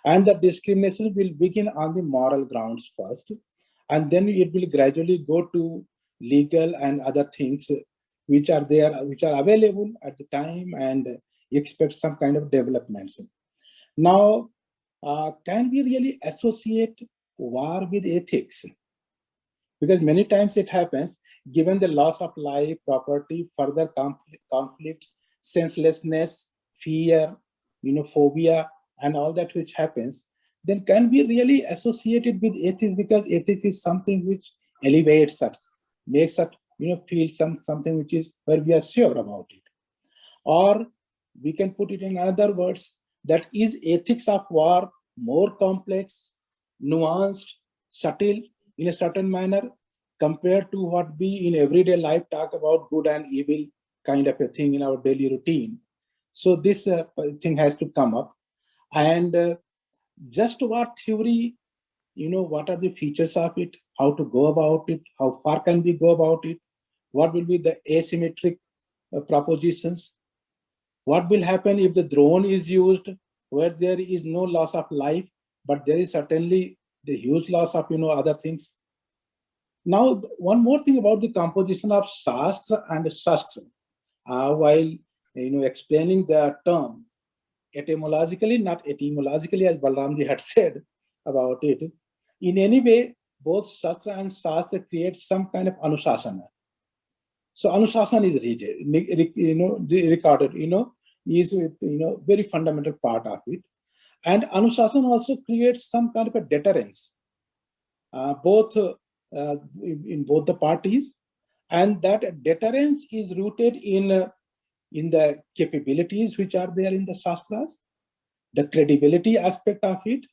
And the discrimination will begin on the moral grounds first, and then it will gradually go to legal and other things which are there, which are available at the time, and expect some kind of developments. Now, can we really associate war with ethics? Because many times it happens, given the loss of life, property, further conflicts, senselessness, fear, phobia, and all that which happens, then can we really associate it with ethics? Because ethics is something which elevates us, makes us, feel something which is where we are sure about it. Or we can put it in other words, that is ethics of war more complex, nuanced, subtle in a certain manner compared to what we in everyday life talk about good and evil kind of a thing in our daily routine. So this thing has to come up. And just what theory, what are the features of it, how to go about it, how far can we go about it, what will be the asymmetric propositions, what will happen if the drone is used where there is no loss of life, but there is certainly the huge loss of, other things. Now, one more thing about the composition of Shastra and Shastra. While, explaining the term, etymologically, not etymologically, as Balramji had said about it, in any way, both Shastra and Shastra create some kind of Anusasana. So Anusasana is recorded, is very fundamental part of it. And Anusasana also creates some kind of a deterrence, both in both the parties, and that deterrence is rooted in the capabilities which are there in the Shastras, the credibility aspect of it,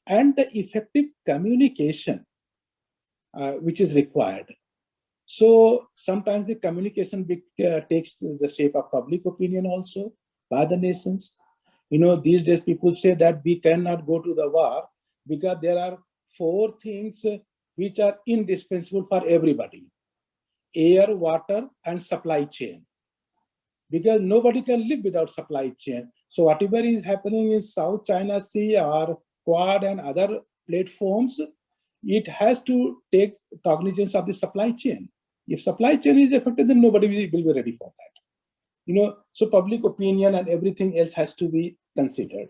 and the effective communication which is required. So sometimes the communication takes the shape of public opinion also by the nations. These days people say that we cannot go to the war because there are 4 things which are indispensable for everybody: air, water, and supply chain. Because nobody can live without supply chain. So whatever is happening in South China Sea or Quad and other platforms, it has to take cognizance of the supply chain. If supply chain is affected, then nobody will be ready for that. So public opinion and everything else has to be considered.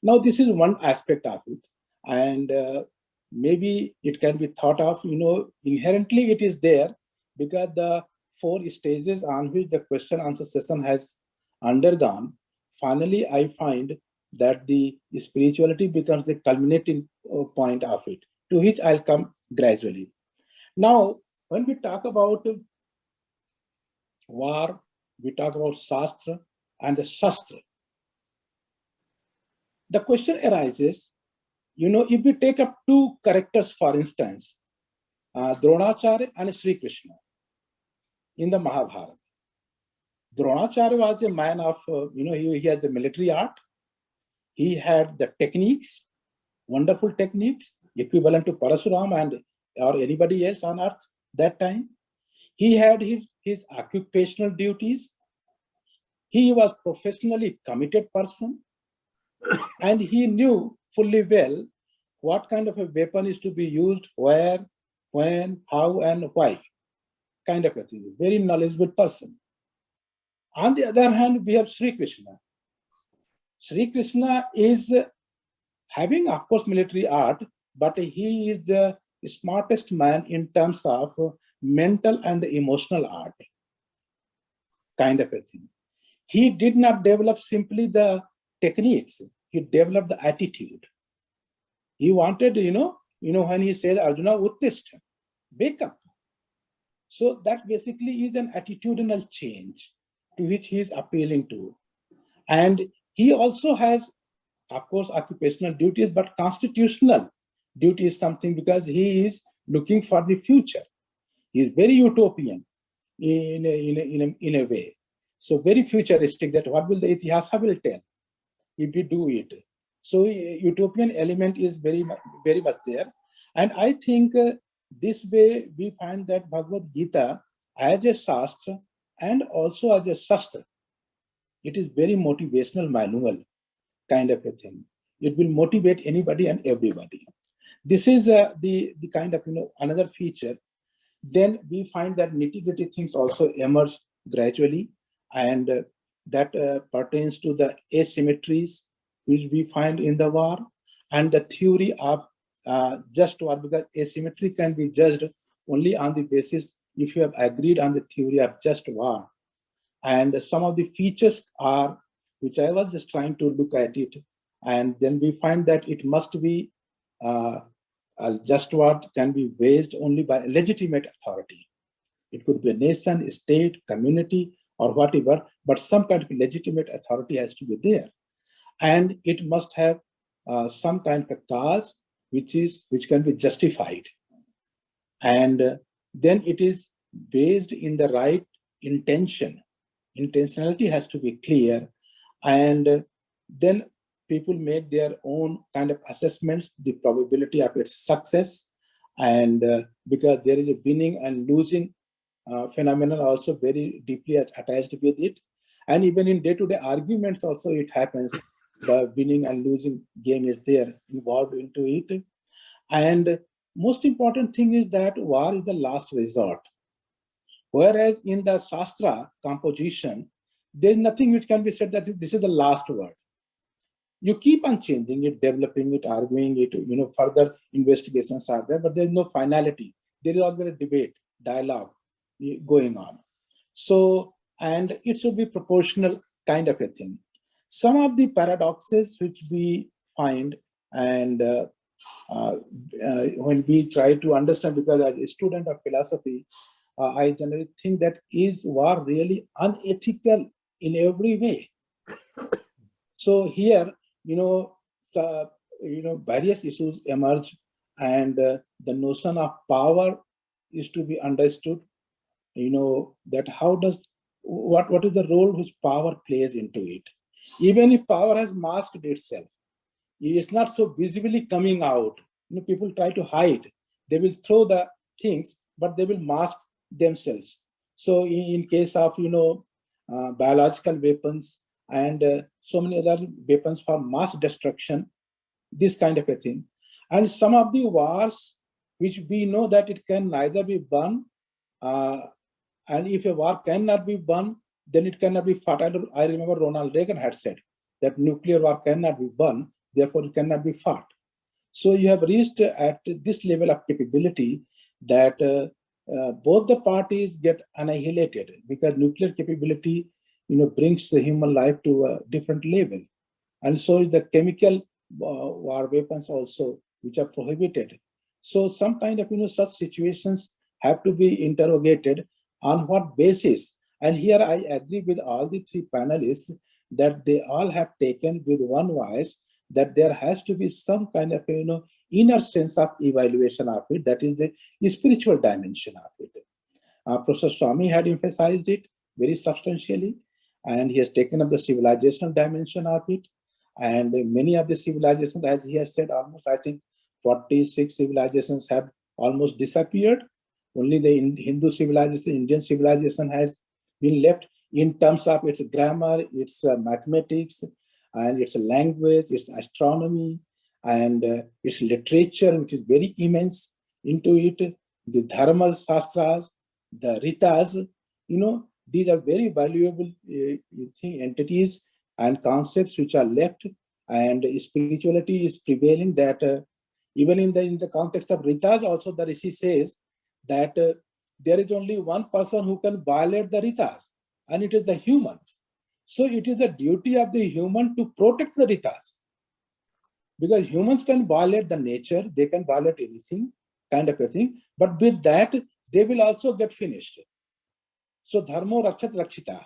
Now, this is one aspect of it. And maybe it can be thought of, inherently it is there because the 4 stages on which the question answer session has undergone, finally I find that the spirituality becomes the culminating point of it, to which I'll come gradually. Now, when we talk about war, we talk about Shastra and the Shastra. The question arises, if we take up 2 characters, for instance, Dronacharya and Sri Krishna in the Mahabharata. Dronacharya was a man of, he had the military art. He had the techniques, wonderful techniques, equivalent to Parasuram and or anybody else on earth that time. He had his occupational duties. He was professionally committed person. And he knew fully well what kind of a weapon is to be used, where, when, how, and why, kind of a thing. Very knowledgeable person. On the other hand, we have Sri Krishna. Sri Krishna is having, of course, military art, but he is the smartest man in terms of mental and the emotional art, kind of a thing. He did not develop simply the techniques. He developed the attitude. He wanted, when he says, Arjuna, Uttishta, wake up. So that basically is an attitudinal change to which he is appealing to. And he also has, of course, occupational duties, but constitutional duty is something because he is looking for the future. He is very utopian in a way. So very futuristic, that what will the Itihasa will tell if we do it. So utopian element is very much there. And I think this way we find that Bhagavad Gita as a Shastra and also as a Shastra, it is very motivational manual kind of a thing. It will motivate anybody and everybody. This is the kind of, another feature. Then we find that nitty-gritty things also emerge gradually, and that pertains to the asymmetries which we find in the war, and the theory of just war, because asymmetry can be judged only on the basis if you have agreed on the theory of just war. And some of the features are, which I was just trying to look at it, and then we find that it must be just war can be waged only by a legitimate authority. It could be a nation, state, community, or whatever, but some kind of legitimate authority has to be there. And it must have some kind of a cause which can be justified. And then it is based in the right intention. Intentionality has to be clear. And then people make their own kind of assessments, the probability of its success. And because there is a winning and losing phenomenon also very deeply attached with it. And even in day-to-day arguments also it happens. The winning and losing game is there involved into it. And most important thing is that war is the last resort. Whereas in the Shastra composition, there is nothing which can be said that this is the last word. You keep on changing it, developing it, arguing it, further investigations are there, but there is no finality. There is always a debate, dialogue going on. So, and it should be proportional kind of a thing. Some of the paradoxes which we find, and when we try to understand, because as a student of philosophy, I generally think that is war really unethical in every way. So here, various issues emerge, and the notion of power is to be understood. That how does what is the role which power plays into it? Even if power has masked itself, it's not so visibly coming out. People try to hide. They will throw the things, but they will mask themselves. So in case of biological weapons and so many other weapons for mass destruction, this kind of a thing. And some of the wars which we know that it can neither be won, and if a war cannot be won, then it cannot be fought. I remember Ronald Reagan had said that nuclear war cannot be won, therefore it cannot be fought. So you have reached at this level of capability that both the parties get annihilated, because nuclear capability brings the human life to a different level. And so the chemical war weapons also, which are prohibited. So some kind of such situations have to be interrogated on what basis. And here I agree with all the three panelists that they all have taken with one voice that there has to be some kind of inner sense of evaluation of it, that is the spiritual dimension of it. Professor Swami had emphasized it very substantially, and he has taken up the civilizational dimension of it. And many of the civilizations, as he has said, almost I think 46 civilizations have almost disappeared. Only the Hindu civilization, Indian civilization has been left in terms of its grammar, its mathematics, and its language, its astronomy, and its literature, which is very immense into it, the dharma shastras, the ritas, these are very valuable entities and concepts which are left, and spirituality is prevailing. That even in the context of ritas also, the Rishi says that there is only one person who can violate the ritas, and it is the human. So it is the duty of the human to protect the ritas, because humans can violate the nature, they can violate anything, kind of a thing, but with that they will also get finished. So dharmo rakshat rakshita,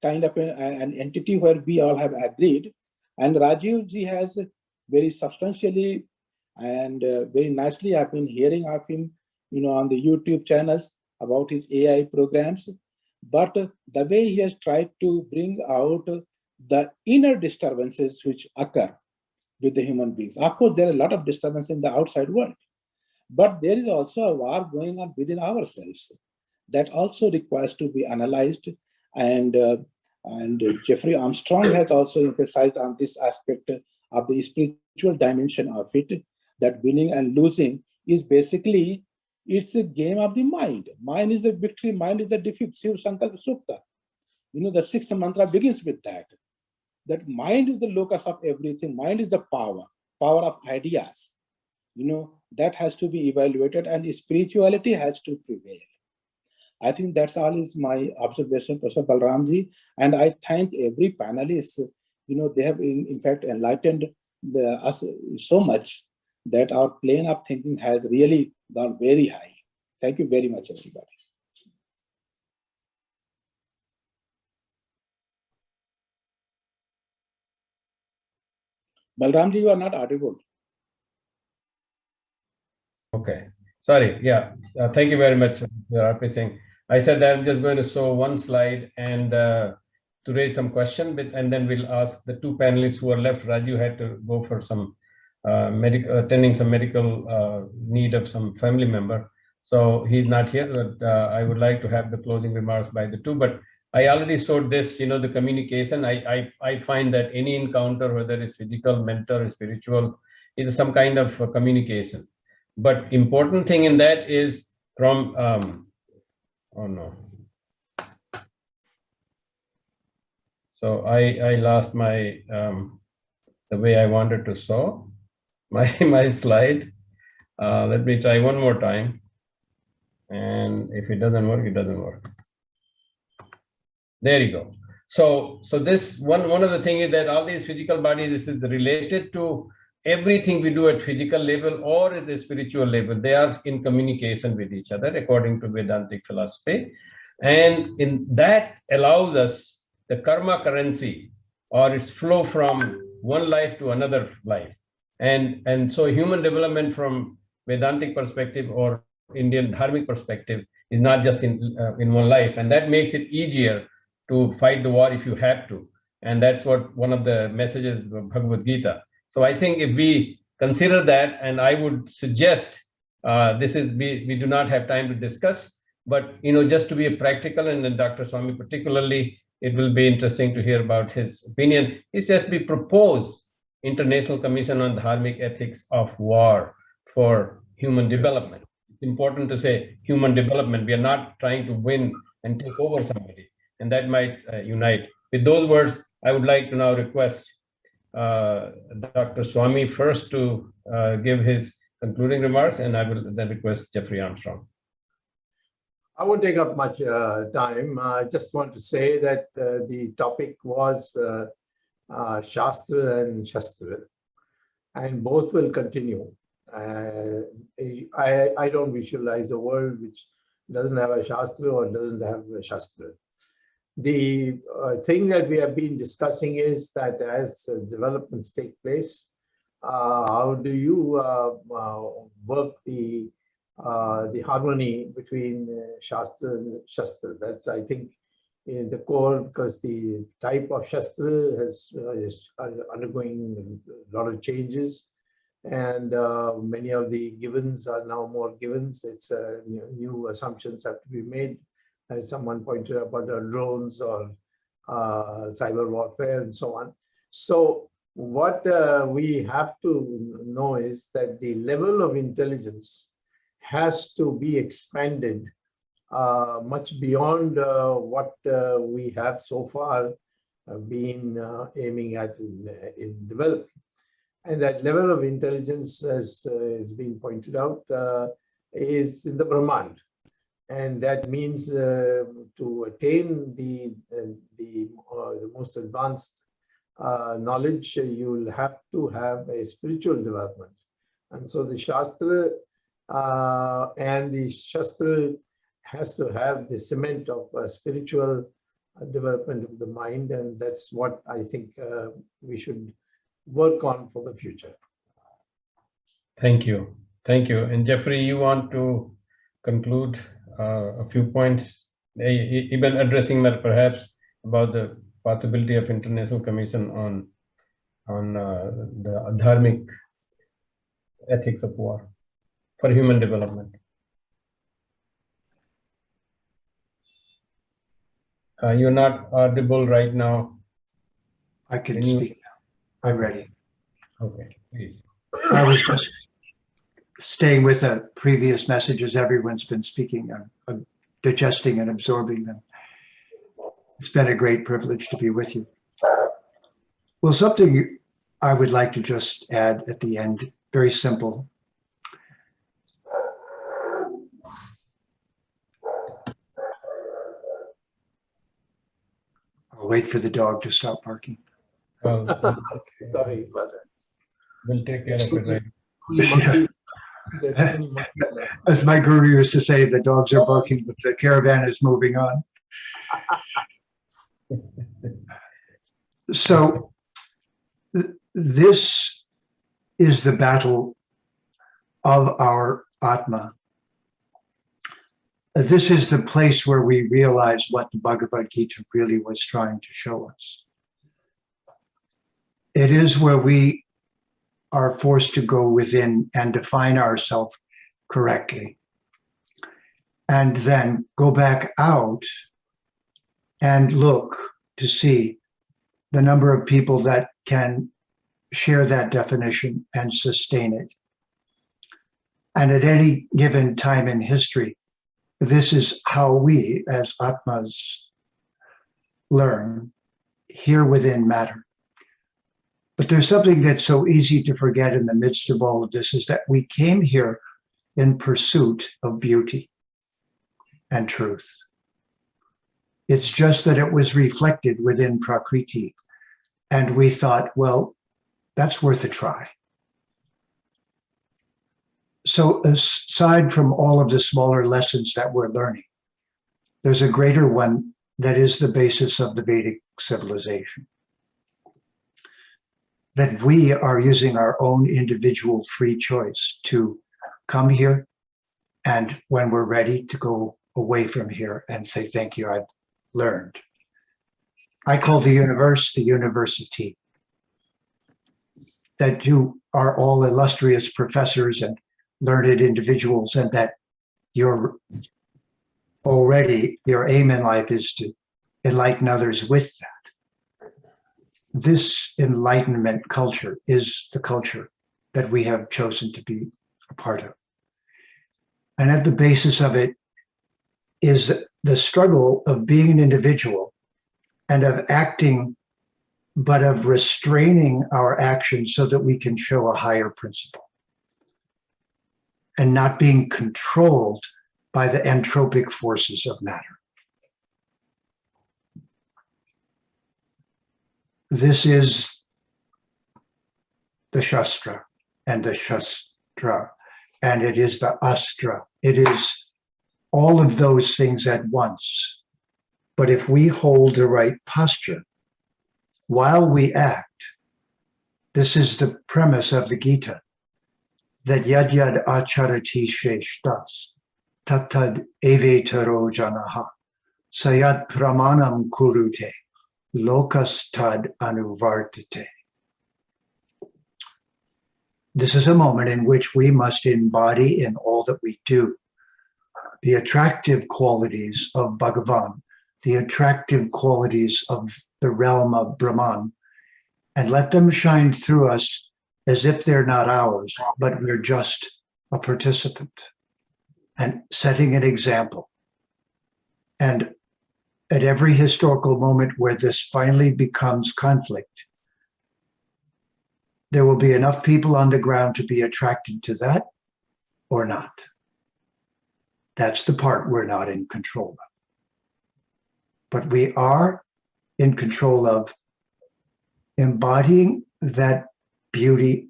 kind of an entity where we all have agreed. And Rajiv ji has very substantially and very nicely, I've been hearing of him on the YouTube channels about his AI programs. But the way he has tried to bring out the inner disturbances which occur with the human beings. Of course, there are a lot of disturbance in the outside world, but there is also a war going on within ourselves that also requires to be analyzed. And Jeffrey Armstrong has also emphasized on this aspect of the spiritual dimension of it, that winning and losing is basically, it's a game of the mind. Mind is the victory, mind is the defeat. Shiv Sankalpa Sukta. The sixth mantra begins with that. That mind is the locus of everything. Mind is the power of ideas. That has to be evaluated, and spirituality has to prevail. I think that's all is my observation, Professor Balramji. And I thank every panelist. They have in fact enlightened us so much that our plane of thinking has really gone very high. Thank you very much, everybody. Balramji, you are not audible. Okay, sorry. Yeah, thank you very much, R.P. Singh. I said that I'm just going to show one slide and to raise some question, and then we'll ask the two panelists who are left. Raju had to go for some attending some medical need of some family member, so he's not here. But I would like to have the closing remarks by the two. But I already showed this, the communication. I find that any encounter, whether it's physical, mental, or spiritual, is some kind of communication. But important thing in that is from oh no. So I lost my the way I wanted to show my slide. Let me try one more time. And if it doesn't work, it doesn't work. There you go. So this one of the things is that all these physical bodies, this is related to everything we do at physical level or at the spiritual level. They are in communication with each other according to Vedantic philosophy. And in that allows us the karma currency, or its flow from one life to another life. And so human development from Vedantic perspective or Indian dharmic perspective is not just in one life. And that makes it easier to fight the war if you have to. And that's what one of the messages of Bhagavad Gita. So I think if we consider that, and I would suggest, we do not have time to discuss, but just to be practical, and then Dr. Swami particularly, it will be interesting to hear about his opinion. It's just we propose International Commission on Dharmic Ethics of War for human development. It's important to say human development. We are not trying to win and take over somebody, and that might unite. With those words, I would like to now request Dr. Swami first to give his concluding remarks, and I will then request Jeffrey Armstrong. I won't take up much time. I just want to say that the topic was Shastra and Shastra, and both will continue. I don't visualize a world which doesn't have a Shastra or doesn't have a Shastra. The thing that we have been discussing is that as developments take place, how do you work the harmony between Shastra and Shastra? That's, I think, in the core, because the type of Shastra is undergoing a lot of changes, and many of the givens are now more givens. It's new assumptions have to be made, as someone pointed out about drones or cyber warfare and so on. So what we have to know is that the level of intelligence has to be expanded much beyond what we have so far been aiming at in developing. And that level of intelligence, as has been pointed out, is in the Brahman. And that means to attain the most advanced knowledge, you will have to have a spiritual development. And so the Shastra and the Shastra has to have the cement of spiritual development of the mind. And that's what I think we should work on for the future. Thank you. Thank you. And Jeffrey, you want to conclude a few points, even addressing that perhaps about the possibility of International Commission on the dharmic ethics of war for human development. You're not audible right now. I can speak now. I'm ready. Okay, please. I was just staying with the previous messages everyone's been speaking. I'm digesting and absorbing them. It's been a great privilege to be with you. Well, something I would like to just add at the end, very simple. I'll wait for the dog to stop barking. Sorry about that. We'll take care of it right. As my guru used to say, the dogs are barking, but the caravan is moving on. So this is the battle of our Atma. This is the place where we realize what the Bhagavad Gita really was trying to show us. It is where we are forced to go within and define ourselves correctly, and then go back out and look to see the number of people that can share that definition and sustain it. And at any given time in history, this is how we as Atmas learn here within matter. But there's something that's so easy to forget in the midst of all of this, is that we came here in pursuit of beauty and truth. It's just that it was reflected within Prakriti. And we thought, well, that's worth a try. So aside from all of the smaller lessons that we're learning, there's a greater one that is the basis of the Vedic civilization. That we are using our own individual free choice to come here, and when we're ready to go away from here and say, thank you, I've learned. I call the universe the university. That you are all illustrious professors and learned individuals, and that your aim in life is to enlighten others with that. This enlightenment culture is the culture that we have chosen to be a part of. And at the basis of it is the struggle of being an individual and of acting, but of restraining our actions so that we can show a higher principle and not being controlled by the entropic forces of matter. This is the Shastra and the Shastra, and it is the Astra. It is all of those things at once. But if we hold the right posture while we act, this is the premise of the Gita, that yad yad acharati sheshtas, tatad evetaro janaha, sayat pramanam kurute, lokastad anuvartate. This is a moment in which we must embody in all that we do the attractive qualities of Bhagavan, the attractive qualities of the realm of Brahman, and let them shine through us as if they're not ours, but we're just a participant, and setting an example. And at every historical moment where this finally becomes conflict, there will be enough people on the ground to be attracted to that or not. That's the part we're not in control of. But we are in control of embodying that beauty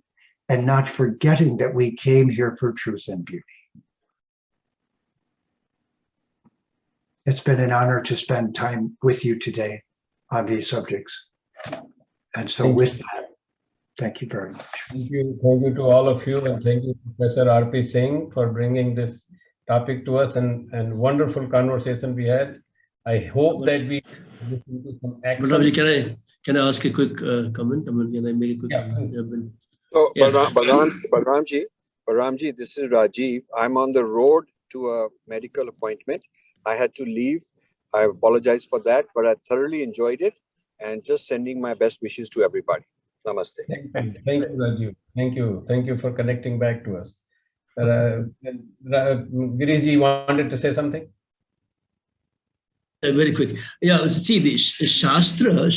and not forgetting that we came here for truth and beauty. It's been an honor to spend time with you today on these subjects. And so with that, thank you very much. Thank you to all of you, and thank you, Professor R.P. Singh, for bringing this topic to us, and wonderful conversation we had. I hope that we listen to some action. Balramji, can I ask a quick comment? I mean, can I make a quick comment? So, Yeah. Balramji, this is Rajiv. I'm on the road to a medical appointment. I had to leave. I apologize for that, but I thoroughly enjoyed it, and just sending my best wishes to everybody. Namaste. Thank you, Rajiv. Thank you for connecting back to us. Giriji wanted to say something? Very quick. Yeah, see, the Shastra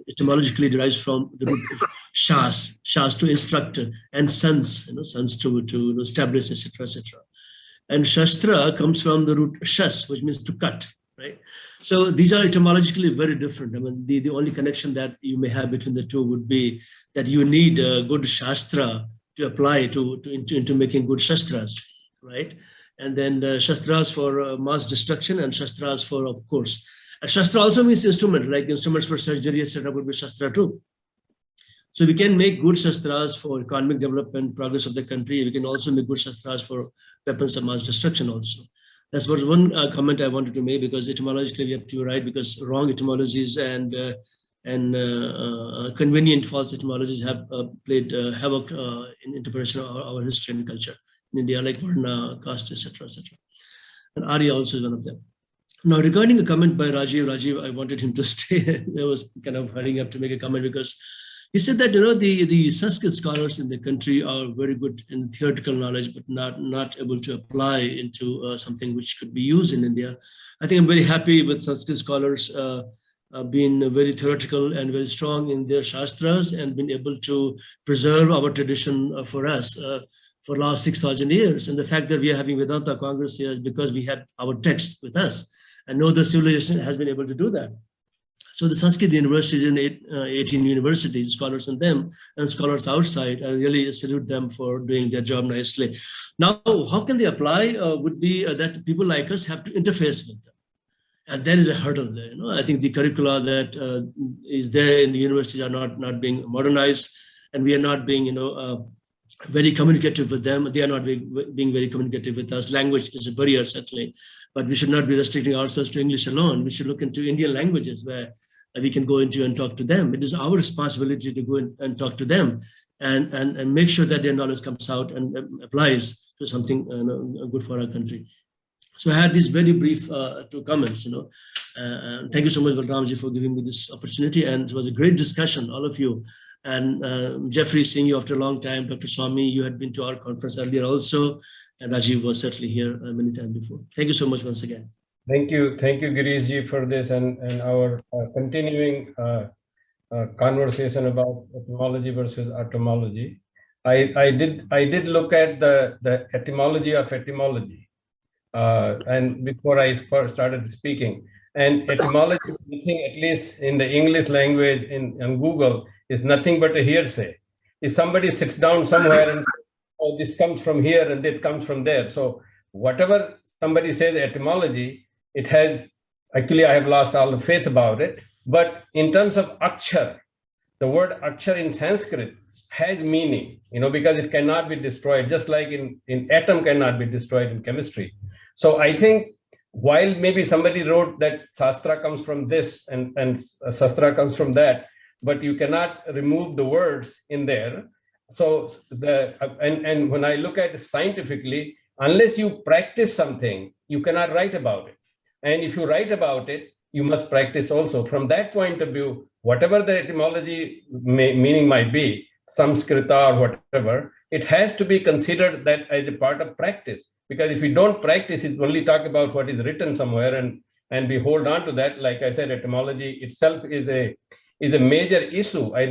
etymologically derives from the root of Shas to instructor, and sons, sons to establish, etc., etc. And Shastra comes from the root Shas, which means to cut, right? So these are etymologically very different. I mean, the only connection that you may have between the two would be that you need a good Shastra to apply into making good Shastras, right? And then Shastras for mass destruction, and Shastras for, of course. Shastra also means instrument, like instruments for surgery, etc. would be Shastra too. So we can make good Shastras for economic development, progress of the country. We can also make good Shastras for weapons of mass destruction also. That's what one comment I wanted to make, because etymologically we have to write, because wrong etymologies and convenient false etymologies have played havoc in interpretation of our history and culture in India, like Varna, caste, etc., etc. And Arya also is one of them. Now, regarding a comment by Rajiv, I wanted him to stay. I was kind of hurrying up to make a comment, because he said that the Sanskrit scholars in the country are very good in theoretical knowledge, but not able to apply into something which could be used in India. I think I'm very happy with Sanskrit scholars being very theoretical and very strong in their Shastras, and been able to preserve our tradition for us for the last 6,000 years. And the fact that we are having Vedanta Congress here is because we had our text with us, and no other civilization has been able to do that. So the Sanskrit universities in 18 universities, scholars in them and scholars outside, I really salute them for doing their job nicely. Now, how can they apply would be that people like us have to interface with them. And there is a hurdle there. I think the curricula that is there in the universities are not being modernized, and we are not being, very communicative with them. They are not being very communicative with us. Language is a barrier, certainly, but we should not be restricting ourselves to English alone. We should look into Indian languages, where we can go into and talk to them. It is our responsibility to go in and talk to them and make sure that their knowledge comes out and applies to something good for our country. So I had these very brief two comments. Thank you so much, Balramji, for giving me this opportunity, and it was a great discussion, all of you. And Jeffrey, seeing you after a long time. Dr. Swami, you had been to our conference earlier also, and Rajiv was certainly here many times before. Thank you so much once again. Thank you, Girishji, for this and our continuing conversation about etymology versus etymology. I did look at the etymology of etymology, and before I first started speaking, and etymology, at least in the English language in Google, is nothing but a hearsay. If somebody sits down somewhere and says, oh, this comes from here and it comes from there. So whatever somebody says etymology, it has, actually I have lost all the faith about it. But in terms of akshar, the word akshar in Sanskrit has meaning, because it cannot be destroyed, just like in atom cannot be destroyed in chemistry. So I think while maybe somebody wrote that Shastra comes from this and Shastra comes from that, but you cannot remove the words in there. So and when I look at it scientifically, unless you practice something, you cannot write about it. And if you write about it, you must practice also. From that point of view, whatever the etymology meaning might be, Samskrita or whatever, it has to be considered that as a part of practice. Because if we don't practice it, only talk about what is written somewhere and we hold on to that. Like I said, etymology itself is a major issue. I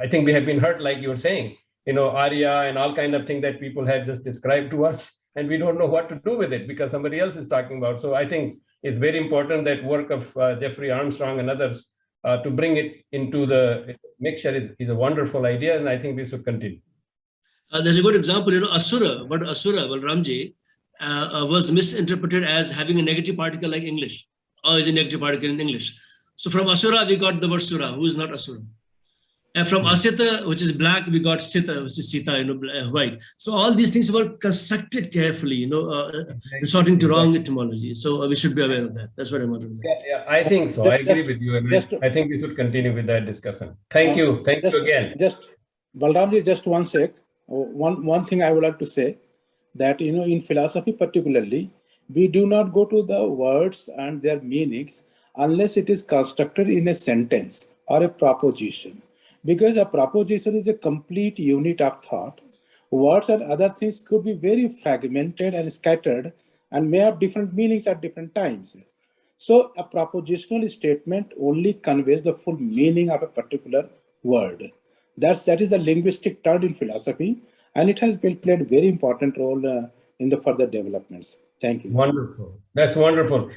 think we have been hurt, like you were saying, Arya and all kind of things that people have just described to us, and we don't know what to do with it because somebody else is talking about. So I think it's very important that work of Jeffrey Armstrong and others to bring it into the mixture is a wonderful idea, and I think we should continue. There's a good example, Asura, but Asura, Balramji, was misinterpreted as having a negative particle like English, or is a negative particle in English. So from Asura, we got the word Sura, who is not Asura. And from Asita, which is black, we got Sita, which is Sita, white. So all these things were constructed carefully, resorting to wrong etymology. So we should be aware of that. That's what I want to know. Yeah, I think so. I agree with you. I think we should continue with that discussion. Thank you. Thank you again. Balramji, just one sec. One thing I would like to say that, in philosophy particularly, we do not go to the words and their meanings unless it is constructed in a sentence or a proposition. Because a proposition is a complete unit of thought. Words and other things could be very fragmented and scattered and may have different meanings at different times. So a propositional statement only conveys the full meaning of a particular word. That is the linguistic term in philosophy, and it has played a very important role in the further developments. Thank you. Wonderful. That's wonderful.